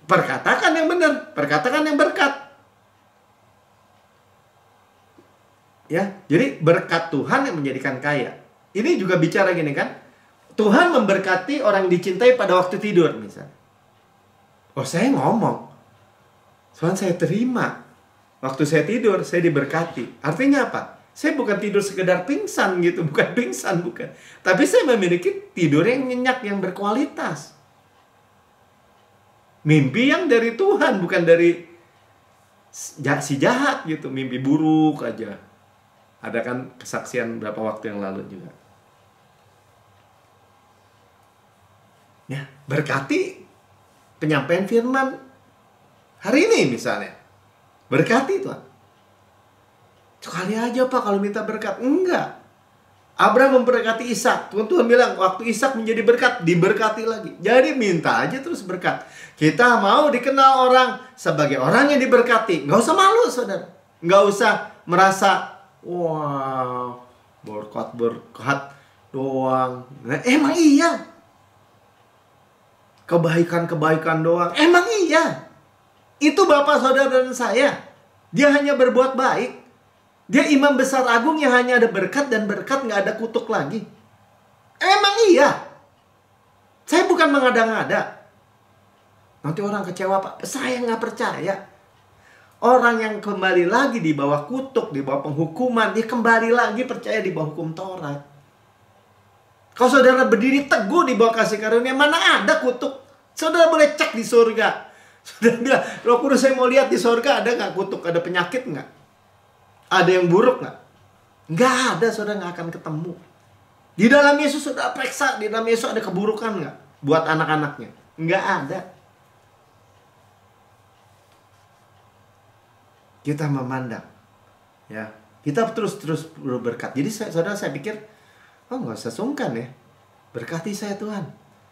Perkatakan yang benar, perkatakan yang berkat. Ya, jadi berkat Tuhan yang menjadikan kaya. Ini juga bicara gini kan, Tuhan memberkati orang dicintai pada waktu tidur misalnya. Oh, saya ngomong, soalnya saya terima. Waktu saya tidur, saya diberkati. Artinya apa? Saya bukan tidur sekedar pingsan gitu, bukan pingsan, bukan. Tapi saya memiliki tidur yang nyenyak, yang berkualitas. Mimpi yang dari Tuhan, bukan dari si jahat gitu, mimpi buruk aja. Ada kan kesaksian beberapa waktu yang lalu juga. Ya, berkati penyampaian firman hari ini misalnya. Berkati Tuhan. Sekali aja Pak kalau minta berkat. Enggak. Abraham memberkati Ishak. Tuhan bilang waktu Ishak menjadi berkat, diberkati lagi. Jadi minta aja terus berkat. Kita mau dikenal orang sebagai orang yang diberkati. Nggak usah malu saudara. Nggak usah merasa, wah berkat doang. Nah, emang iya. Kebaikan-kebaikan doang. Emang iya. Itu bapak saudara dan saya. Dia hanya berbuat baik. Dia imam besar agung yang hanya ada berkat dan berkat, nggak ada kutuk lagi. Emang iya. Saya bukan mengada-ngada. Nanti orang kecewa Pak. Saya nggak percaya. Orang yang kembali lagi di bawah kutuk, di bawah penghukuman, dia kembali lagi percaya di bawah hukum Taurat. Kalau saudara berdiri teguh di bawah kasih karunia, mana ada kutuk? Saudara boleh cek di surga. Saudara bilang, Roh Kudus saya mau lihat di surga ada nggak kutuk, ada penyakit nggak? Ada yang buruk nggak? Nggak ada, saudara nggak akan ketemu. Di dalam Yesus sudah periksa, di dalam Yesus ada keburukan nggak? Buat anak-anaknya? Nggak ada. Kita memandang. Ya, kita terus berkat. Jadi saudara saya pikir, oh nggak usah sungkan ya. Berkati saya Tuhan.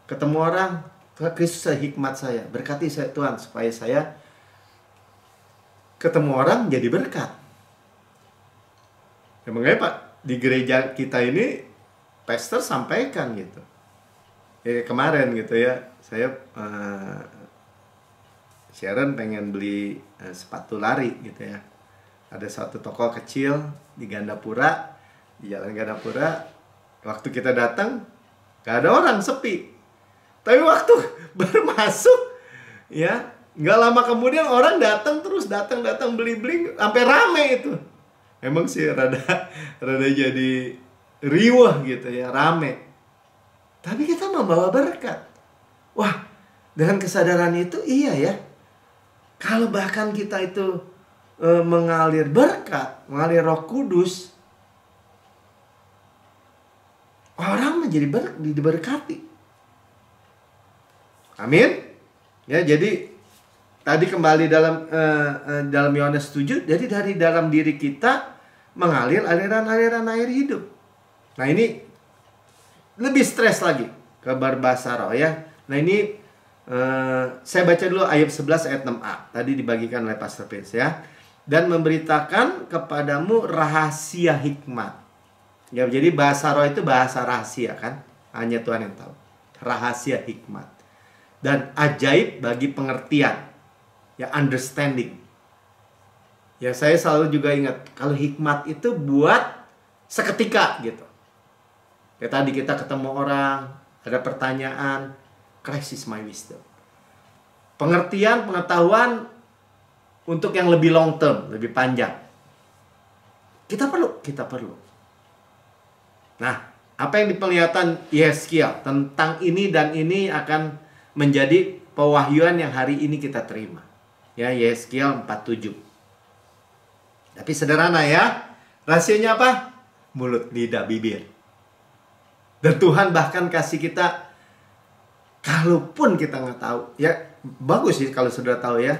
Ketemu orang, Tuhan Kristus hikmat saya. Berkati saya Tuhan supaya saya ketemu orang jadi berkat. Ya, makanya Pak, di gereja kita ini pastor sampaikan gitu. Ya, kemarin gitu ya, saya Sharon pengen beli sepatu lari gitu ya. Ada suatu toko kecil di Gandapura, di Jalan Gandapura. Waktu kita datang, gak ada orang, sepi. Tapi waktu baru masuk, ya nggak lama kemudian orang datang terus, datang beli sampai rame itu. Emang sih rada jadi riuh gitu ya, rame. Tapi kita membawa berkat. Wah, dengan kesadaran itu iya ya. Kalau bahkan kita itu mengalir berkat, mengalir Roh Kudus, orang menjadi diberkati. Amin. Ya, jadi tadi kembali dalam Yohanes 7, jadi dari dalam diri kita mengalir aliran-aliran air hidup. Nah, ini lebih stres lagi ke berbahasa roh ya. Nah, ini saya baca dulu ayat 11 ayat 6a. Tadi dibagikan oleh Pastor Vince ya. Dan memberitakan kepadamu rahasia hikmat. Ya, jadi bahasa roh itu bahasa rahasia kan? Hanya Tuhan yang tahu. Rahasia hikmat. Dan ajaib bagi pengertian. Ya, understanding. Ya, saya selalu juga ingat, kalau hikmat itu buat seketika gitu. Kayak tadi kita ketemu orang, ada pertanyaan, Christ is my wisdom. Pengertian, pengetahuan untuk yang lebih long term, lebih panjang. Kita perlu. Nah, apa yang diperlihatkan Yeskiel tentang ini dan ini akan menjadi pewahyuan yang hari ini kita terima. Ya, Yeskiel 47. Tapi sederhana ya. Rahasianya apa? Mulut, lidah, bibir. Dan Tuhan bahkan kasih kita, kalaupun kita nggak tahu, ya bagus sih kalau sudah tahu ya.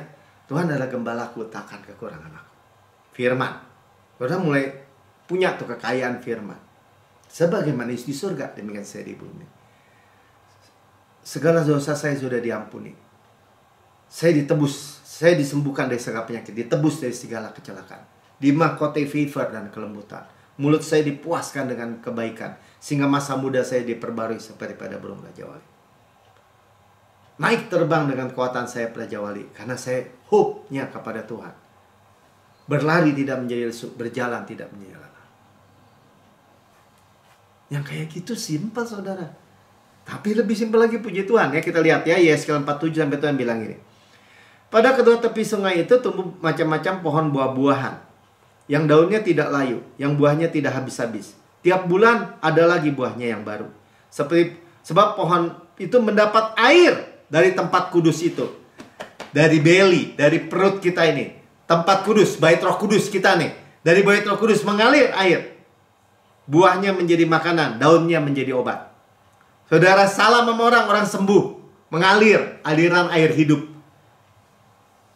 Tuhan adalah gembalaku, takkan kekurangan aku. Firman. Sudah mulai punya tuh kekayaan firman. Sebagaimana di surga, demikian saya di bumi. Segala dosa saya sudah diampuni. Saya ditebus, saya disembuhkan dari segala penyakit, ditebus dari segala kecelakaan. Dimahkotai favor dan kelembutan. Mulut saya dipuaskan dengan kebaikan, sehingga masa muda saya diperbarui seperti pada burung Raja Wali. Naik terbang dengan kekuatan saya Raja Wali, karena saya hope-nya kepada Tuhan. Berlari tidak menjadi lesu, berjalan tidak menjadi lelah. Yang kayak gitu simpel saudara. Tapi lebih simpel lagi, puji Tuhan ya. Kita lihat ya, Yeskiel 47 sampai Tuhan bilang ini. Pada kedua tepi sungai itu tumbuh macam-macam pohon buah-buahan, yang daunnya tidak layu, yang buahnya tidak habis-habis. Tiap bulan ada lagi buahnya yang baru. Sebab pohon itu mendapat air dari tempat kudus itu. Dari belly, dari perut kita ini. Tempat kudus, bait Roh Kudus kita nih. Dari bait Roh Kudus mengalir air. Buahnya menjadi makanan, daunnya menjadi obat. Saudara salam sama orang sembuh. Mengalir aliran air hidup.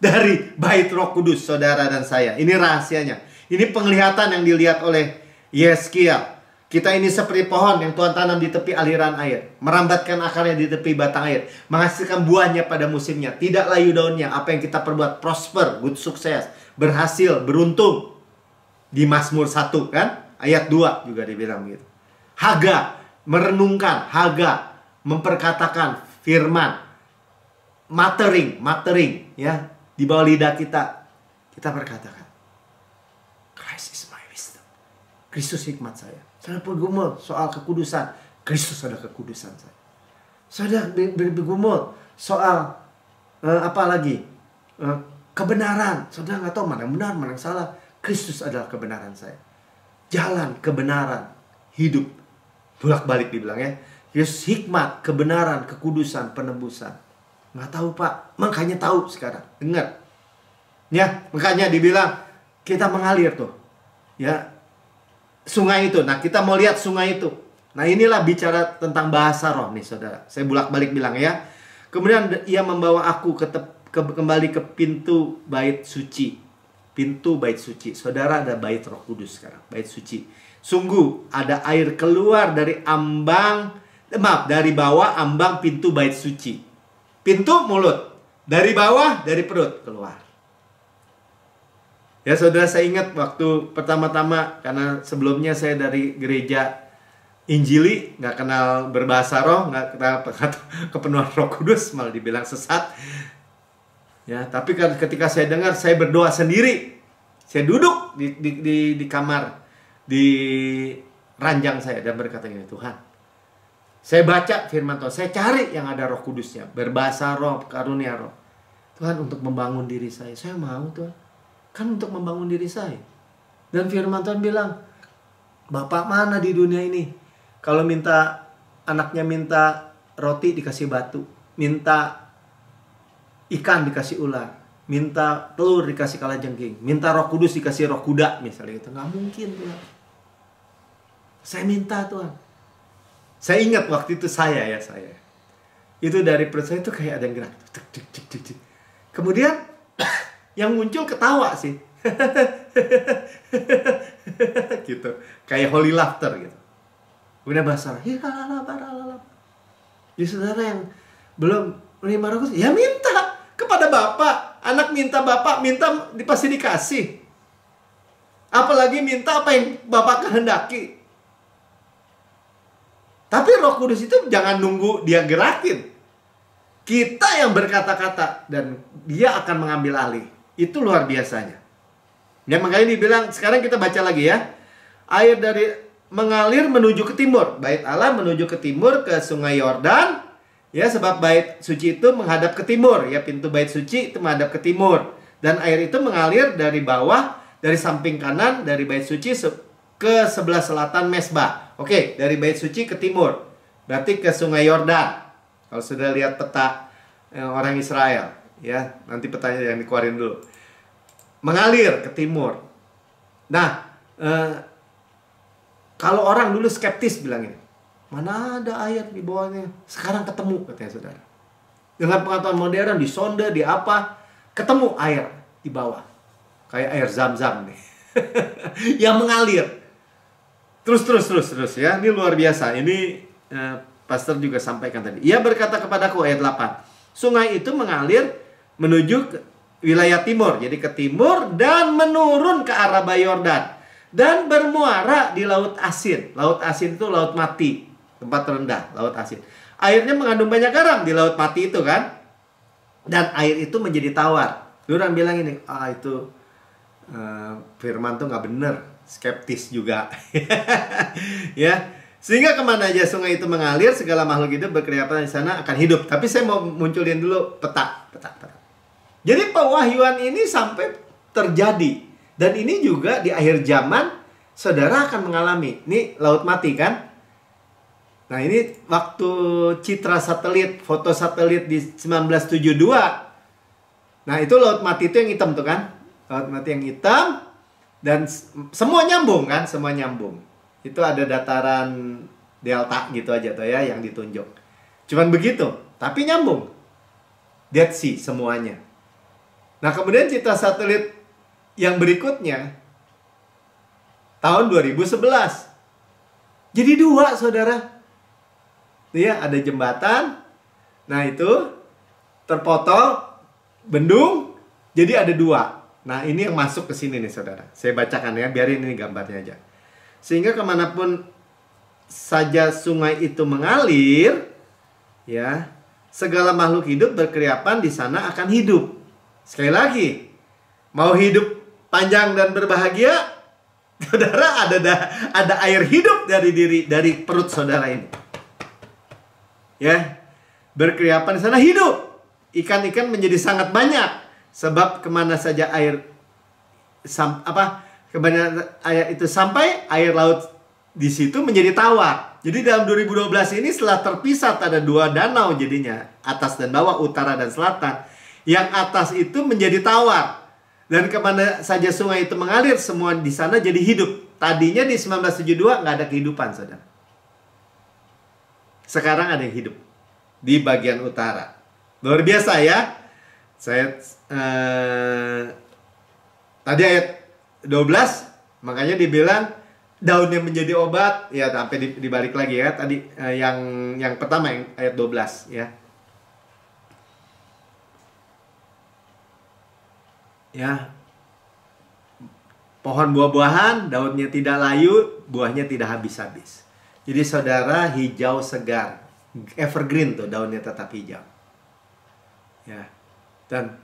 Dari bait Roh Kudus saudara dan saya. Ini rahasianya. Ini penglihatan yang dilihat oleh Yeskiel. Kita ini seperti pohon yang Tuhan tanam di tepi aliran air. Merambatkan akarnya di tepi batang air. Menghasilkan buahnya pada musimnya. Tidak layu daunnya. Apa yang kita perbuat prosper, good sukses, berhasil, beruntung. Di Mazmur 1 kan? Ayat 2 juga dibilang gitu. Haga, merenungkan. Haga, memperkatakan firman. Matering ya. Di bawah lidah kita berkatakan, Christ is my wisdom. Kristus hikmat saya. Saya bergumul soal kekudusan. Kristus adalah kekudusan saya. Saya bergumul soal apa lagi? Kebenaran. Saudara nggak tahu mana yang benar, mana yang salah. Kristus adalah kebenaran saya. Jalan, kebenaran, hidup. Bolak-balik dibilang ya. Kristus hikmat, kebenaran, kekudusan, penebusan. Nggak tahu Pak. Makanya tahu sekarang. Dengar. Ya, makanya dibilang kita mengalir tuh. Ya. Sungai itu. Nah, kita mau lihat sungai itu. Nah, inilah bicara tentang bahasa roh nih, saudara. Saya bolak-balik bilang ya. Kemudian ia membawa aku kembali ke pintu bait suci. pintu bait suci. Saudara, ada bait Roh Kudus sekarang, bait suci. Sungguh ada air keluar dari dari bawah ambang pintu bait suci. Pintu mulut, dari bawah, dari perut keluar. Ya saudara, saya ingat waktu pertama-tama, karena sebelumnya saya dari gereja Injili, nggak kenal berbahasa roh, nggak kenal kepenuhan Roh Kudus, malah dibilang sesat. Ya, tapi ketika saya dengar, saya berdoa sendiri. Saya duduk di kamar, di ranjang saya, dan berkata gini, Tuhan, saya baca firman Tuhan, saya cari yang ada Roh Kudusnya, berbahasa roh, karunia roh. Tuhan, untuk membangun diri saya mau Tuhan, kan untuk membangun diri saya. Dan firman Tuhan bilang, Bapak mana di dunia ini, kalau anaknya minta roti dikasih batu, minta ikan dikasih ular, minta telur dikasih kalajengking, minta Roh Kudus dikasih roh kuda misalnya gitu. Nggak mungkin Tuhan. Saya minta Tuhan. Saya ingat waktu itu saya. Itu dari perut saya itu kayak ada yang gerak. Kemudian yang muncul ketawa sih. Gitu. Kayak holy laughter gitu. Kemudian bahasa, ya saudara yang belum menerima Roh Kudus, ya minta kepada Bapak. Anak minta Bapak, minta pasti dikasih. Apalagi minta apa yang Bapak kehendaki. Tapi Roh Kudus itu jangan nunggu dia gerakin. Kita yang berkata-kata dan dia akan mengambil alih. Itu luar biasanya. Ya makanya dibilang, sekarang kita baca lagi ya. Air dari mengalir menuju ke timur. Bait Allah menuju ke timur, ke sungai Yordan. Ya, sebab bait suci itu menghadap ke timur. Ya, pintu bait suci itu menghadap ke timur. Dan air itu mengalir dari bawah, dari samping kanan, dari bait suci ke sebelah selatan Mesbah. Oke, dari bait suci ke timur. Berarti ke sungai Yordan. Kalau sudah lihat peta orang Israel. Ya, nanti petanya yang dikeluarin dulu. Mengalir ke timur. Nah, kalau orang dulu skeptis bilang ini, mana ada air di bawahnya? Sekarang ketemu, katanya saudara. Dengan pengetahuan modern, di sonde, di apa, ketemu air di bawah. Kayak air zam-zam nih. Yang mengalir. Terus ya. Ini luar biasa. Ini pastor juga sampaikan tadi. Ia berkata kepadaku, ayat 8. Sungai itu mengalir menuju ke wilayah timur. Jadi ke timur dan menurun ke arah Yordan. Dan bermuara di Laut Asin. Laut Asin itu laut mati. Tempat terendah, laut asin. Airnya mengandung banyak garam di laut mati itu kan. Dan air itu menjadi tawar. Orang bilang ini, itu firman tuh nggak bener. Skeptis juga. Ya. Sehingga kemana aja sungai itu mengalir, segala makhluk hidup berkeriapan di sana akan hidup. Tapi saya mau munculin dulu peta. Jadi pewahyuan ini sampai terjadi. Dan ini juga di akhir zaman, saudara akan mengalami. Ini laut mati kan? Nah ini waktu citra satelit, foto satelit di 1972. Nah itu laut mati itu yang hitam tuh kan? Laut mati yang hitam. Dan semua nyambung kan? Semua nyambung. Itu ada dataran delta gitu aja tuh ya yang ditunjuk. Cuman begitu, tapi nyambung. Dead Sea semuanya. Nah kemudian citra satelit yang berikutnya tahun 2011. Jadi dua saudara. Ya, ada jembatan. Nah itu terpotong bendung. Jadi ada dua. Nah ini yang masuk ke sini nih saudara. Saya bacakan ya, biarin ini gambarnya aja. Sehingga kemanapun saja sungai itu mengalir, ya, segala makhluk hidup berkeriapan di sana akan hidup. Sekali lagi, mau hidup panjang dan berbahagia, saudara, ada air hidup dari perut saudara ini. Ya, berkeriapan di sana hidup. Ikan-ikan menjadi sangat banyak, sebab kemana saja air air itu sampai, air laut di situ menjadi tawar. Jadi dalam 2012 ini setelah terpisah ada dua danau jadinya, atas dan bawah, utara dan selatan. Yang atas itu menjadi tawar. Dan kemana saja sungai itu mengalir, semua di sana jadi hidup. Tadinya di 1972 nggak ada kehidupan, saudara. Sekarang ada yang hidup di bagian utara. Luar biasa ya. Saya Tadi ayat 12, makanya dibilang daunnya menjadi obat. Ya, sampai dibalik lagi ya. Tadi yang pertama yang ayat 12 ya. Ya. Pohon buah-buahan, daunnya tidak layu, buahnya tidak habis-habis. Jadi saudara, hijau segar, evergreen tuh, daunnya tetap hijau. Ya. Dan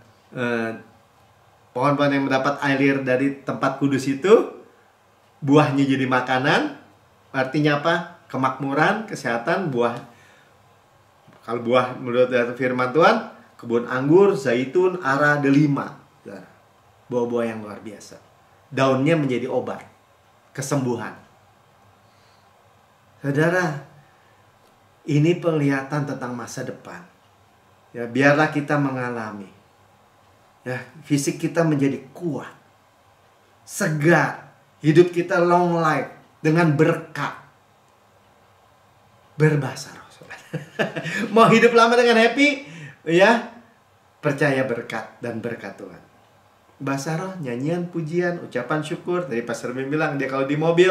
pohon-pohon yang mendapat air dari tempat kudus itu, buahnya jadi makanan. Artinya apa? Kemakmuran, kesehatan, buah. Kalau buah menurut firman Tuhan, kebun anggur, zaitun, ara, delima. Buah-buah yang luar biasa. Daunnya menjadi obat, kesembuhan. Saudara, ini penglihatan tentang masa depan. Ya, biarlah kita mengalami. Ya, fisik kita menjadi kuat, segar, hidup kita long life dengan berkat, berbahasa roh. Mau hidup lama dengan happy, ya, percaya berkat dan berkat Tuhan. Bahasa roh, nyanyian, pujian, ucapan syukur. Tadi Pastor Bim bilang dia kalau di mobil,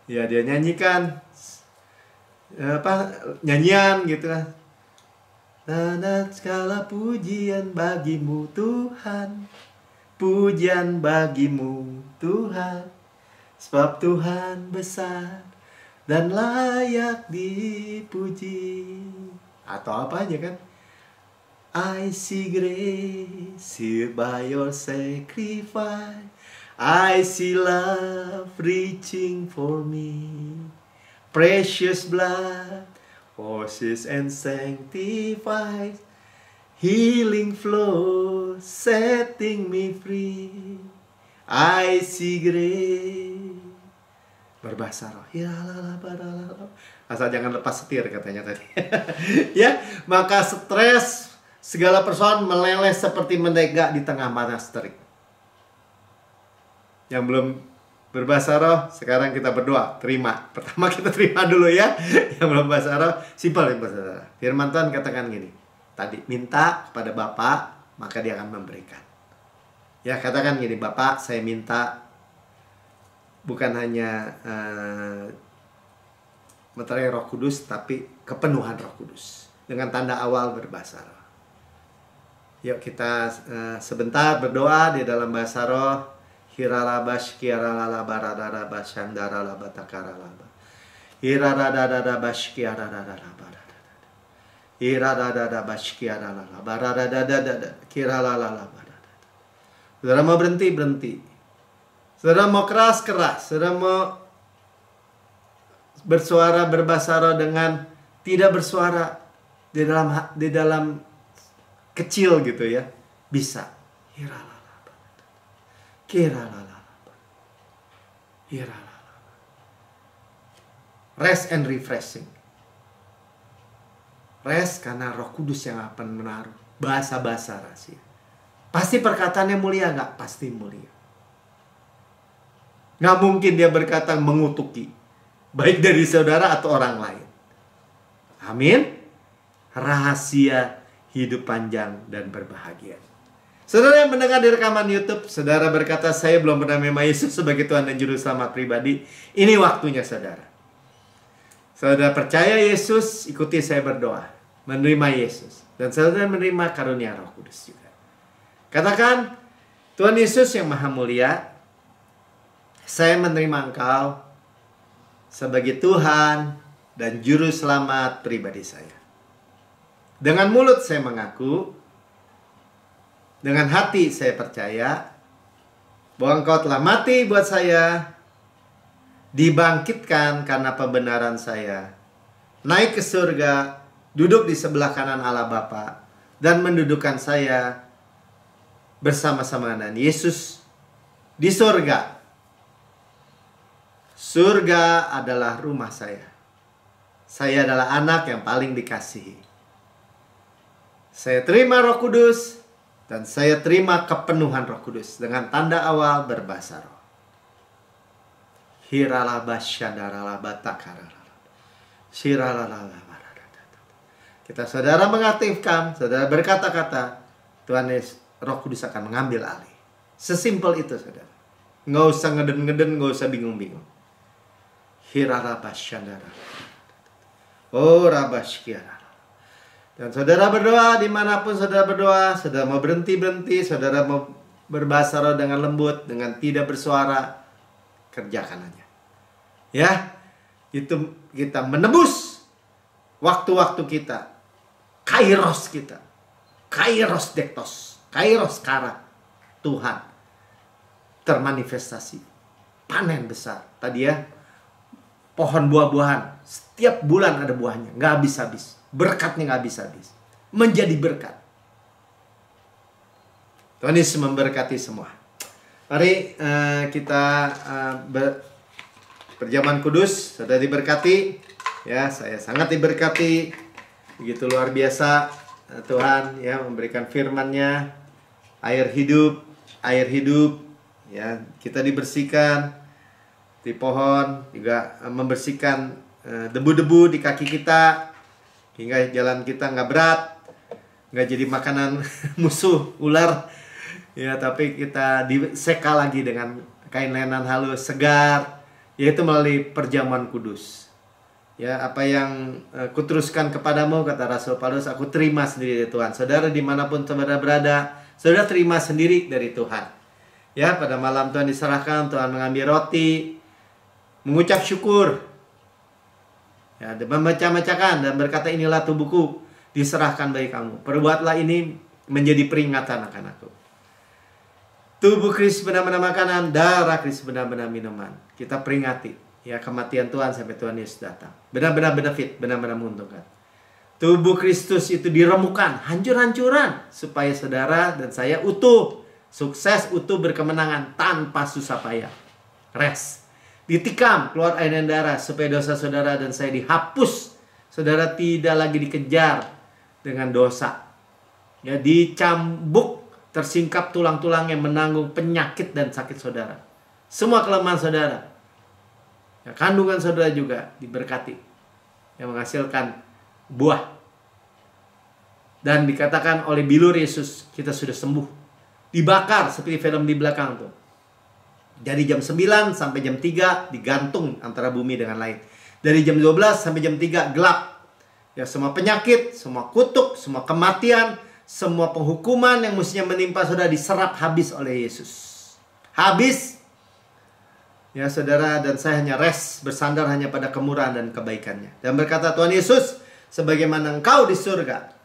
ya dia nyanyikan nyanyian gitu kan. Dan segala pujian bagimu Tuhan, pujian bagimu Tuhan, sebab Tuhan besar dan layak dipuji. Atau apa aja kan? I see grace sealed by your sacrifice, I see love reaching for me, precious blood washes and sanctifies, healing flow, setting me free. I see grace. Berbahasa roh. Ya asal jangan lepas setir katanya tadi. Ya, maka stres segala persoalan meleleh seperti mentega di tengah panas terik. Yang belum berbahasa roh, sekarang kita berdoa, terima. Pertama kita terima dulu ya. Yang belum bahasa roh, simpel ya saudara. Firman Tuhan katakan gini, tadi minta kepada Bapa, maka dia akan memberikan. Ya, katakan gini, Bapa, saya minta bukan hanya meterai Roh Kudus, tapi kepenuhan Roh Kudus dengan tanda awal berbahasa roh. Yuk kita sebentar berdoa di dalam bahasa roh. Hirarabash kiaralalabarararabash andaralabatakaralalaba. Hirarararabash kiaralalabararararaba. Hirarararabash kiaralalabarararararaba. Kiralalabararararaba. Saudara mau berhenti, berhenti. Saudara mau keras, keras. Saudara mau bersuara berbahasa roh dengan tidak bersuara di dalam kecil gitu ya. Bisa. Hiralala. Rest and refreshing. Rest karena Roh Kudus yang akan menaruh bahasa-bahasa rahasia. Pasti perkataannya mulia nggak? Pasti mulia. Nggak mungkin dia berkata mengutuki, baik dari saudara atau orang lain. Amin. Rahasia hidup panjang dan berbahagia. Saudara yang mendengar di rekaman YouTube, saudara berkata, saya belum pernah menerima Yesus sebagai Tuhan dan Juru Selamat pribadi. Ini waktunya saudara. Saudara percaya Yesus, ikuti saya berdoa. Menerima Yesus. Dan saudara menerima karunia Roh Kudus juga. Katakan, Tuhan Yesus yang Maha Mulia, saya menerima Engkau sebagai Tuhan dan Juru Selamat pribadi saya. Dengan mulut saya mengaku, dengan hati saya percaya bahwa Engkau telah mati buat saya, dibangkitkan karena pembenaran saya, naik ke surga, duduk di sebelah kanan Allah Bapa, dan mendudukkan saya bersama-sama dengan Yesus di surga. Surga adalah rumah saya. Saya adalah anak yang paling dikasihi. Saya terima Roh Kudus. Dan saya terima kepenuhan Roh Kudus dengan tanda awal berbahasa roh. Kita saudara mengaktifkan, saudara berkata-kata, Tuhan Yesus, Roh Kudus akan mengambil alih. Sesimpel itu, saudara. Nggak usah ngeden-ngeden, nggak usah bingung-bingung. Hirarabashandara. Oh, rabashkiara. Dan saudara berdoa, dimanapun saudara berdoa, saudara mau berhenti, saudara mau berbahasa roh dengan lembut, dengan tidak bersuara, kerjakan aja. Ya, itu kita menebus waktu-waktu kita, kairos kita, kairos dektos, kairos kara, Tuhan termanifestasi, panen besar. Tadi ya, pohon buah-buahan, setiap bulan ada buahnya, nggak habis-habis, berkatnya nggak habis-habis, menjadi berkat. Tuhan Yesus memberkati semua. Mari kita perjamuan kudus. Sudah diberkati, ya, saya sangat diberkati, begitu luar biasa. Tuhan ya memberikan firman-Nya, air hidup, ya, kita dibersihkan di pohon, juga membersihkan debu-debu di kaki kita, hingga jalan kita nggak berat, nggak jadi makanan musuh ular, ya, tapi kita diseka lagi dengan kain lenan halus segar, yaitu melalui perjamuan kudus. Ya, apa yang kuteruskan kepadamu, kata Rasul Paulus, aku terima sendiri dari Tuhan. Saudara dimanapun saudara berada, saudara terima sendiri dari Tuhan. Ya, pada malam Tuhan diserahkan, Tuhan mengambil roti, mengucap syukur, ya, dan membaca-bacakan dan berkata, inilah tubuhku diserahkan bagi kamu. Perbuatlah ini menjadi peringatan akan aku. Tubuh Kristus benar-benar makanan, darah Kristus benar-benar minuman. Kita peringati, ya, kematian Tuhan sampai Tuhan Yesus datang. Benar-benar benefit, benar-benar menguntungkan. Tubuh Kristus itu diremukan, hancur-hancuran, supaya saudara dan saya utuh, sukses, utuh, berkemenangan, tanpa susah payah. Rest. Ditikam, keluar air dan darah, supaya dosa saudara dan saya dihapus. Saudara tidak lagi dikejar dengan dosa. Ya, dicambuk, tersingkap tulang-tulang yang menanggung penyakit dan sakit saudara. Semua kelemahan saudara, ya, kandungan saudara juga diberkati, yang menghasilkan buah. Dan dikatakan oleh bilur Yesus, kita sudah sembuh. Dibakar seperti film di belakang tuh. Dari jam 9 sampai jam 3 digantung antara bumi dengan langit. Dari jam 12 sampai jam 3 gelap. Ya, semua penyakit, semua kutuk, semua kematian, semua penghukuman yang mestinya menimpa saudara diserap habis oleh Yesus. Habis. Ya, saudara dan saya hanya rest, bersandar hanya pada kemurahan dan kebaikannya. Dan berkata Tuhan Yesus, sebagaimana engkau di surga,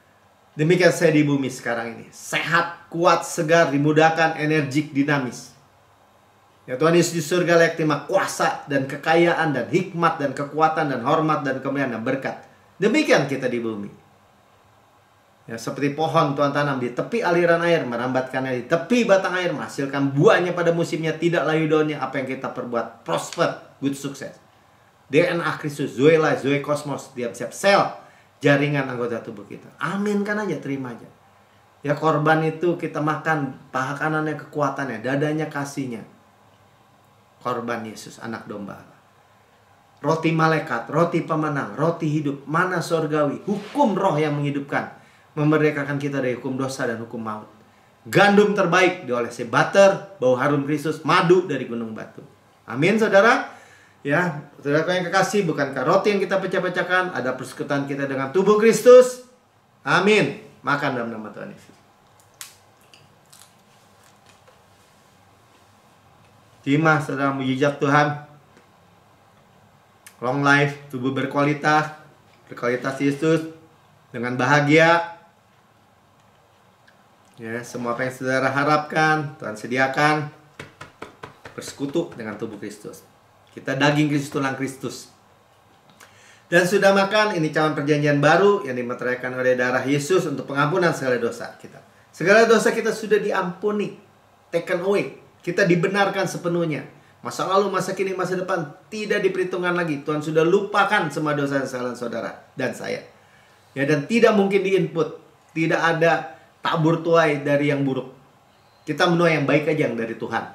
demikian saya di bumi sekarang ini. Sehat, kuat, segar, dimudahkan, energik, dinamis. Ya, Tuhan Yesus di surga layak terima kuasa dan kekayaan dan hikmat dan kekuatan dan hormat dan kemuliaan dan berkat. Demikian kita di bumi. Ya, seperti pohon Tuhan tanam di tepi aliran air, merambatkannya di tepi batang air, menghasilkan buahnya pada musimnya, tidak layu daunnya. Apa yang kita perbuat prosper, good, sukses. DNA Kristus, Zoe Life, Zoe Kosmos, tiap-tiap sel jaringan anggota tubuh kita. Aminkan aja, terima aja. Ya, korban itu kita makan, paha kanannya kekuatannya, dadanya kasihnya. Korban Yesus, anak domba. Roti malaikat, roti pemenang, roti hidup, mana sorgawi, hukum roh yang menghidupkan, memerdekakan kita dari hukum dosa dan hukum maut. Gandum terbaik diolesi butter, bau harum Kristus, madu dari gunung batu. Amin, saudara. Ya, saudara yang kekasih, bukankah roti yang kita pecah-pecahkan ada persekutuan kita dengan tubuh Kristus? Amin. Makan dalam nama Tuhan Yesus. Terima saudara mujizat Tuhan. Long life, tubuh berkualitas Yesus, dengan bahagia. Ya, semua apa yang saudara harapkan Tuhan sediakan. Bersekutu dengan tubuh Kristus. Kita daging Kristus, tulang Kristus. Dan sudah makan, ini cawan perjanjian baru yang dimeteraikan oleh darah Yesus untuk pengampunan segala dosa kita. Segala dosa kita sudah diampuni, taken away. Kita dibenarkan sepenuhnya. Masa lalu, masa kini, masa depan tidak diperhitungkan lagi. Tuhan sudah lupakan semua dosa dan kesalahan saudara dan saya. Ya, dan tidak mungkin diinput. Tidak ada tabur tuai dari yang buruk. Kita menuai yang baik aja yang dari Tuhan.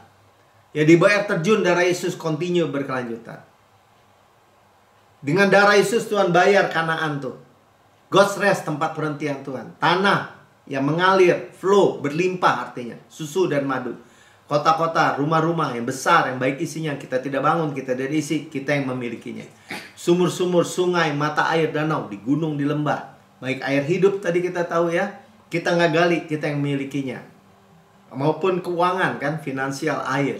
Ya, di bawah air terjun darah Yesus continue berkelanjutan. Dengan darah Yesus Tuhan bayar Kanaan tuh. God's rest, tempat perhentian Tuhan. Tanah yang mengalir, flow, berlimpah artinya. Susu dan madu. Kota-kota, rumah-rumah yang besar, yang baik isinya, kita tidak bangun, kita tidak isi, kita yang memilikinya. Sumur-sumur, sungai, mata air, danau, di gunung, di lembah. Baik air hidup tadi kita tahu ya, kita nggak gali, kita yang memilikinya. Maupun keuangan kan, finansial, air.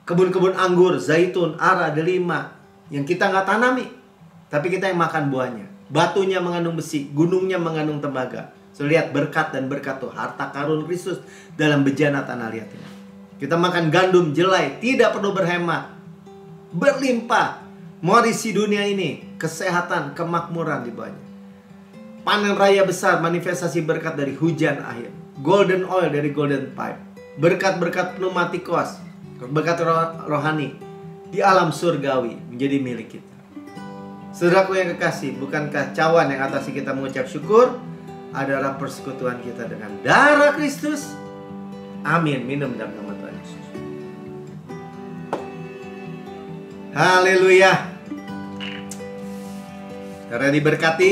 Kebun-kebun anggur, zaitun, ara, delima, yang kita nggak tanami, tapi kita yang makan buahnya. Batunya mengandung besi, gunungnya mengandung tembaga. So, lihat berkat dan berkat tuh, harta karun Kristus dalam bejana tanah liat ini. Kita makan gandum, jelai, tidak perlu berhemat, berlimpah, mewarisi dunia ini, kesehatan, kemakmuran di bawahnya. Panen raya besar, manifestasi berkat dari hujan akhir, golden oil dari golden pipe, berkat-berkat pneumatikos, berkat rohani di alam surgawi menjadi milik kita. Saudaraku yang kekasih, bukankah cawan yang atasi kita mengucap syukur adalah persekutuan kita dengan darah Kristus? Amin. Minum dalam nama Tuhan Yesus. Haleluya. Karena diberkati,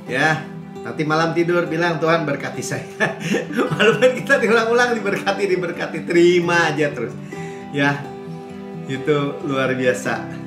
ya. Nanti malam tidur bilang, Tuhan berkati saya. Walaupun kita diulang-ulang diberkati, terima aja terus. Ya, itu luar biasa.